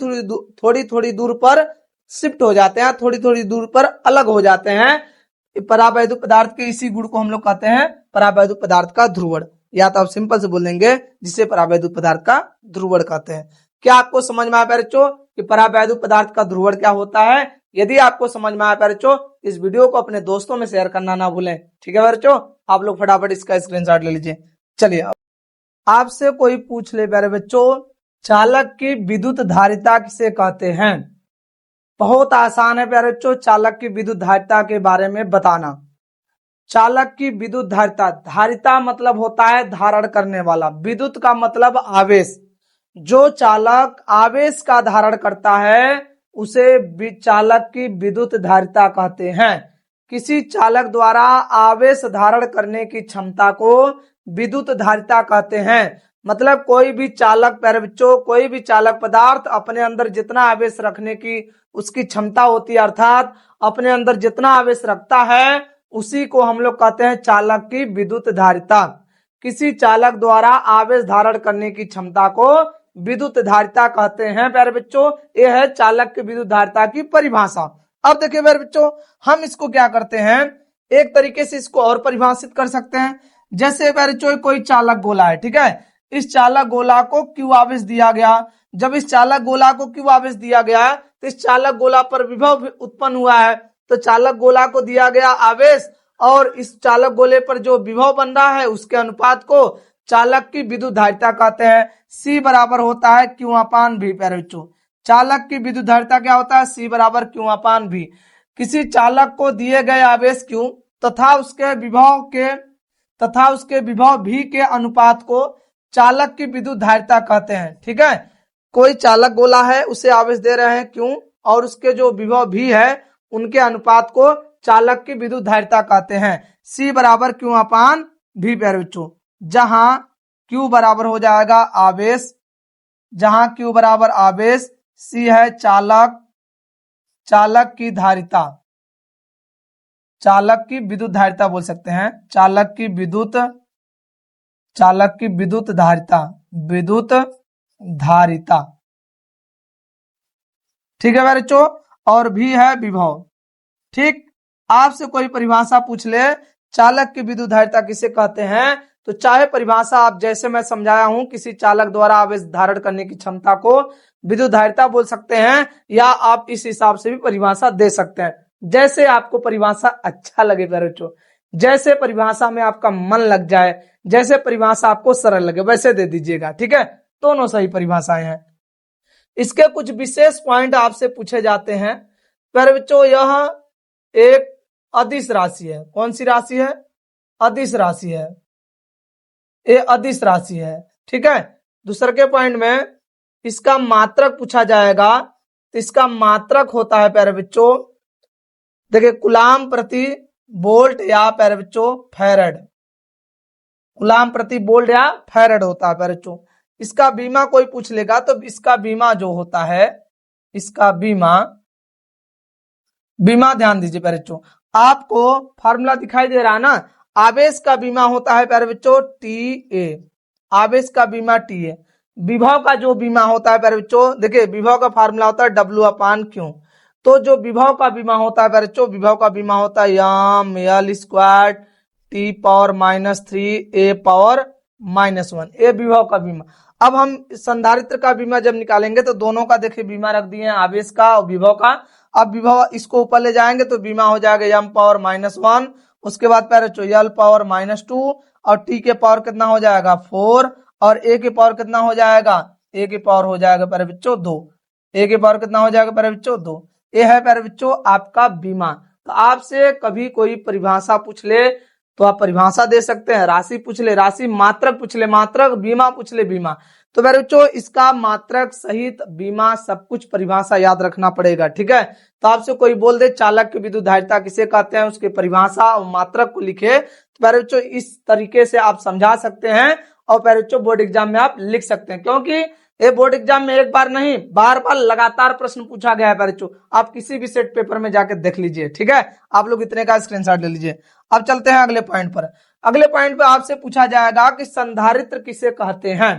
थोड़ी दूर पर शिफ्ट हो जाते हैं, थोड़ी थोड़ी दूर पर अलग हो जाते हैं। परावैद्युत पदार्थ के इसी गुण को हम लोग कहते हैं परावैद्युत पदार्थ का ध्रुवण, या तो आप सिंपल से बोलेंगे जिसे परावैद्युत पदार्थ का ध्रुवण कहते हैं। क्या आपको समझ में आया प्यारे बच्चों कि परावैद्युत पदार्थ का ध्रुवण क्या होता है? यदि आपको समझ में आया प्यारे बच्चों, इस वीडियो को अपने दोस्तों में शेयर करना ना भूलें। ठीक है प्यारे बच्चों, आप लोग फटाफट इसका स्क्रीनशॉट ले लीजिए। चलिए, आपसे कोई पूछ ले प्यारे बच्चों, चालक की विद्युत धारिता किसे कहते हैं? बहुत आसान है प्यारे बच्चों चालक की विद्युत धारिता के बारे में बताना। चालक की विद्युत धारिता, धारिता मतलब होता है धारण करने वाला, विद्युत का मतलब आवेश। जो चालक आवेश का धारण करता है उसे चालक की विद्युत धारिता कहते हैं। किसी चालक द्वारा आवेश धारण करने की क्षमता को विद्युत धारिता कहते हैं। मतलब कोई भी चालक प्यारे बच्चों, कोई भी चालक पदार्थ अपने अंदर जितना आवेश रखने की उसकी क्षमता होती है, अर्थात अपने अंदर जितना आवेश रखता है उसी को हम लोग कहते हैं चालक की विद्युत धारिता। किसी चालक द्वारा आवेश धारण करने की क्षमता को विद्युत धारिता कहते हैं प्यारे बच्चों। यह है चालक की विद्युत धारिता की परिभाषा। अब देखिए प्यारे बच्चों, हम इसको क्या करते हैं, एक तरीके से इसको और परिभाषित कर सकते हैं। जैसे प्यारे बच्चों कोई चालक गोला है, ठीक है, इस चालक गोला को क्यू आवेश दिया गया। जब इस चालक गोला को क्यू आवेश दिया गया तो इस चालक गोला पर विभव उत्पन्न हुआ है। तो चालक गोला को दिया गया आवेश और इस चालक गोले पर जो विभव बन रहा है उसके अनुपात को चालक की विद्युत धारिता कहते हैं। C बराबर होता है Q अपान V। प्यारे बच्चों, चालक की विद्युत धारिता क्या होता है? C बराबर Q अपान V। किसी चालक को दिए गए आवेश Q तथा उसके विभव V के अनुपात को चालक की विद्युत धारिता कहते हैं। ठीक है, कोई चालक गोला है, उसे आवेश दे रहे हैं Q और उसके जो विभव V है उनके अनुपात को चालक की विद्युत धारिता कहते हैं। C बराबर Q अपान V। प्यारे बच्चों, जहां Q बराबर हो जाएगा आवेश, जहां Q बराबर आवेश, C है चालक की धारिता। चालक की विद्युत धारिता बोल सकते हैं, चालक की विद्युत धारिता, ठीक है बच्चों। और भी है विभव। ठीक, आपसे कोई परिभाषा पूछ ले, चालक की विद्युत धारिता किसे कहते हैं, तो चाहे परिभाषा आप जैसे मैं समझाया हूं, किसी चालक द्वारा आवेश धारण करने की क्षमता को विद्युत धारिता बोल सकते हैं, या आप इस हिसाब से भी परिभाषा दे सकते हैं, जैसे आपको परिभाषा अच्छा लगे बच्चों, जैसे परिभाषा में आपका मन लग जाए, जैसे परिभाषा आपको सरल लगे वैसे दे दीजिएगा, ठीक है। दोनों सही परिभाषाएं हैं। इसके कुछ विशेष पॉइंट आपसे पूछे जाते हैं। पर बच्चों यह एक अदिश राशि है। कौन सी राशि है? अदिश राशि है, ये अदिश राशि है, ठीक है। दूसरे के पॉइंट में इसका मात्रक पूछा जाएगा, तो इसका मात्रक होता है प्यारे बच्चों, देखिए कूलाम प्रति वोल्ट या प्यारे बच्चों फैराड, कूलाम प्रति वोल्ट या फैराड होता है प्यारे बच्चों। इसका बीमा कोई पूछ लेगा तो इसका बीमा जो होता है, इसका बीमा ध्यान दीजिए प्यारे बच्चों, आपको फार्मूला दिखाई दे रहा है ना, आवेश का बीमा होता है प्यारे बच्चों TA, आवेश का बीमा TA। विभव का जो बीमा होता है प्यारे बच्चों, देखिए विभव का फार्मूला होता है W/Q, तो जो विभव का बीमा होता है प्यारे बच्चों, विभव का बीमा होता है यम L² T⁻³ A⁻⁻1, ये विभव का बीमा। अब हम संधारित्र का बीमा जब निकालेंगे तो दोनों का देखिए बीमा रख दिए हैं, आवेश का और विभव का। अब विभव इसको ऊपर ले जाएंगे तो बीमा हो जाएगा m⁻⁻1, उसके बाद प्यारे बच्चों L⁻⁻2, और T के पावर कितना हो जाएगा 4, और A के पावर कितना हो जाएगा, A के पावर हो जाएगा प्यारे बच्चों 2, A के पावर कितना हो जाएगा प्यारे बच्चों 2। ये है प्यारे बच्चों आपका बीमा। तो आपसे कभी कोई परिभाषा पूछ ले तो आप परिभाषा दे सकते हैं, राशि पूछ ले राशि, मात्रक पूछ ले मात्रक, बीमा पूछ ले बीमा। तो मेरे बच्चों इसका मात्रक सहित बीमा सब कुछ परिभाषा याद रखना पड़ेगा, ठीक है। तो आपसे कोई बोल दे चालक की विद्युत धारिता किसे कहते हैं, उसके परिभाषा और मात्रक को लिखे, तो मेरे बच्चों इस तरीके से आप समझा सकते हैं और मेरे बच्चों बोर्ड एग्जाम में आप लिख सकते हैं, क्योंकि ये बोर्ड एग्जाम में एक बार नहीं बार बार लगातार प्रश्न पूछा गया है बच्चों। आप किसी भी सेट पेपर में जाकर देख लीजिए, ठीक है। आप लोग इतने का स्क्रीनशॉट ले लीजिए। अब चलते हैं अगले पॉइंट पर। अगले पॉइंट पर आपसे पूछा जाएगा कि संधारित्र किसे कहते हैं।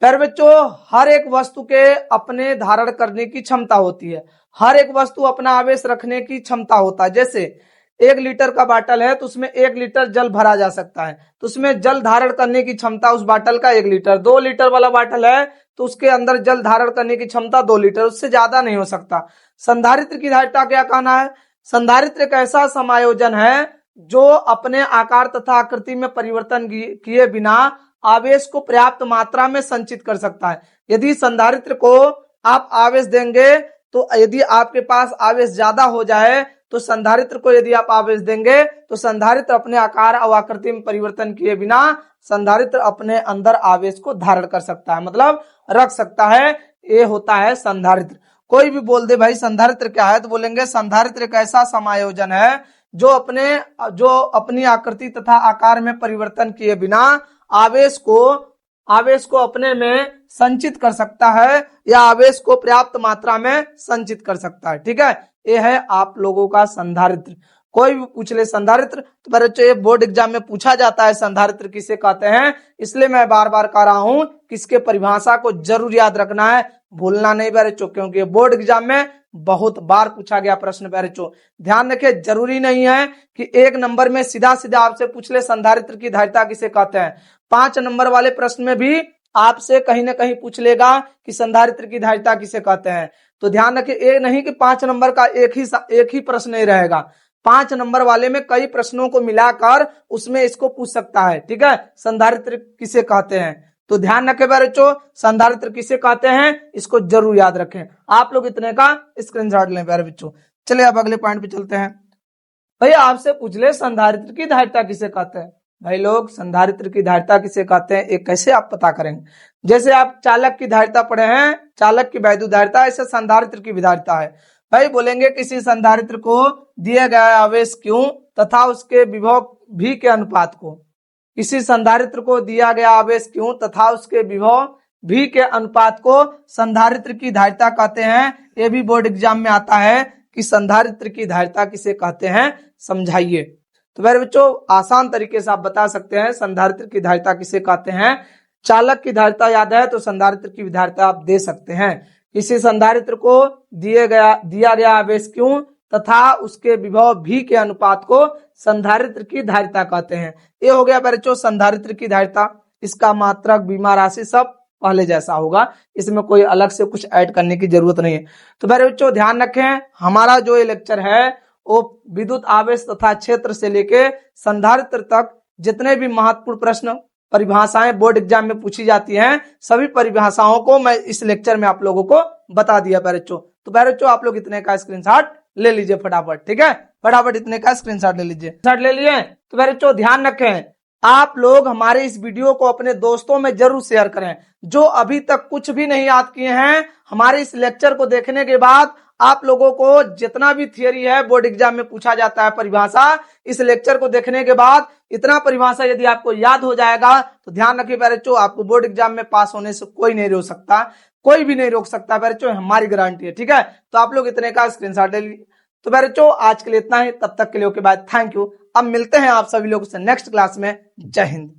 पर बच्चों हर एक वस्तु के अपने धारण करने की क्षमता होती है, हर एक वस्तु अपना आवेश रखने की क्षमता होता है। जैसे 1 लीटर का बाटल है तो उसमें 1 लीटर जल भरा जा सकता है, तो उसमें जल धारण करने की क्षमता उस बाटल का 1 लीटर। 2 लीटर वाला बाटल है तो उसके अंदर जल धारण करने की क्षमता 2 लीटर, उससे ज्यादा नहीं हो सकता। संधारित्र की धारिता क्या कहना है? संधारित्र एक ऐसा समायोजन है जो अपने आकार तथा आकृति में परिवर्तन किए बिना आवेश को पर्याप्त मात्रा में संचित कर सकता है। यदि संधारित्र को आप आवेश देंगे तो यदि आपके पास आवेश ज्यादा हो जाए तो संधारित्र को यदि आप आवेश देंगे तो संधारित्र अपने आकार और आकृति में परिवर्तन किए बिना संधारित्र अपने अंदर आवेश को धारण कर सकता है, मतलब रख सकता है। ये होता है संधारित्र। कोई भी बोल दे भाई संधारित्र क्या है, तो बोलेंगे संधारित्र एक ऐसा समायोजन है जो अपनी आकृति तथा आकार में परिवर्तन किए बिना आवेश को अपने में संचित कर सकता है या आवेश को पर्याप्त मात्रा में संचित कर सकता है, ठीक है। ये है आप लोगों का संधारित्र। कोई भी पूछ ले संधारित्र तो बच्चों ये बोर्ड एग्जाम में पूछा जाता है संधारित्र किसे कहते हैं, इसलिए मैं बार बार कह रहा हूं कि इसके परिभाषा को जरूर याद रखना है, भूलना नहीं बच्चों, क्योंकि बोर्ड एग्जाम में बहुत बार पूछा गया प्रश्न बच्चों। ध्यान रखिए जरूरी नहीं है कि 1 नंबर में सीधा सीधा आपसे पूछ ले संधारित्र की धारिता किसे कहते हैं। 5 नंबर वाले प्रश्न में भी आपसे कहीं ना कहीं पूछ लेगा कि संधारित्र की धारिता किसे कहते हैं। तो ध्यान रखिए ये नहीं कि 5 नंबर का एक ही प्रश्न नहीं रहेगा, 5 नंबर वाले में कई प्रश्नों को मिलाकर उसमें इसको पूछ सकता है, ठीक है। संधारित्र किसे कहते हैं, तो ध्यान रखें बच्चों संधारित्र किसे कहते हैं, इसको जरूर याद रखें। आप लोग इतने का स्क्रीनशॉट लें प्यारे बच्चों। चलिए अब अगले पॉइंट पे चलते हैं। भाई आपसे पूछ ले संधारित्र की धारिता किसे कहते हैं। भाई लोग संधारित्र की धारिता किसे कहते हैं ये कैसे आप पता करेंगे। जैसे आप चालक की धारिता पढ़े हैं, चालक की वैद्युत धारिता, ऐसे संधारित्र की भी धारिता है। भाई बोलेंगे किसी संधारित्र को दिया गया आवेश Q तथा उसके विभव V के अनुपात को, किसी संधारित्र को दिया गया आवेश Q तथा उसके विभव V के अनुपात को संधारित्र की धारिता कहते हैं। ये भी बोर्ड एग्जाम में आता है। कि संधारित्र की धारिता किसे कहते हैं, समझाइए। तो मेरे बच्चों आसान तरीके से आप बता सकते हैं संधारित्र की धारिता किसे कहते हैं। चालक की धारिता याद है तो संधारित्र की धारिता आप दे सकते हैं। किसी संधारित्र को दिया गया आवेश Q तथा उसके विभव V के अनुपात को संधारित्र की धारिता कहते हैं। ये हो गया बच्चों संधारित्र की धारिता। इसका मात्रक, बीमा राशि सब पहले जैसा होगा, इसमें कोई अलग से कुछ ऐड करने की जरूरत नहीं है। तो मेरे बच्चों ध्यान रखें, हमारा जो ये लेक्चर है वो विद्युत आवेश तथा क्षेत्र से लेके संधारित्र तक जितने भी महत्वपूर्ण प्रश्न, परिभाषाएं बोर्ड एग्जाम में पूछी जाती हैं, सभी परिभाषाओं को मैं इस लेक्चर में आप लोगों को बता दिया बच्चों। तो बच्चों आप लोग इतने का स्क्रीनशॉट ले लीजिए फटाफट, ठीक है, फटाफट इतने का स्क्रीनशॉट ले लीजिए। शॉट ले लिए। तो बच्चों ध्यान रखें, आप लोग हमारे इस वीडियो को अपने दोस्तों में जरूर शेयर करें। जो अभी तक कुछ भी नहीं याद किए हैं, हमारे इस लेक्चर को देखने के बाद आप लोगों को जितना भी थियरी है बोर्ड एग्जाम में पूछा जाता है परिभाषा, इस लेक्चर को देखने के बाद इतना परिभाषा यदि आपको याद हो जाएगा तो ध्यान रखिए बच्चों, आपको बोर्ड एग्जाम में पास होने से कोई नहीं रोक सकता, कोई भी नहीं रोक सकता बच्चों, हमारी गारंटी है, ठीक है। तो आप लोग इतने का स्क्रीनशॉट ले लीजिए। तो बच्चों आज के लिए इतना ही, तब तक के लिए ओके बाय, थैंक यू। अब मिलते हैं आप सभी लोगों से नेक्स्ट क्लास में। जय हिंद।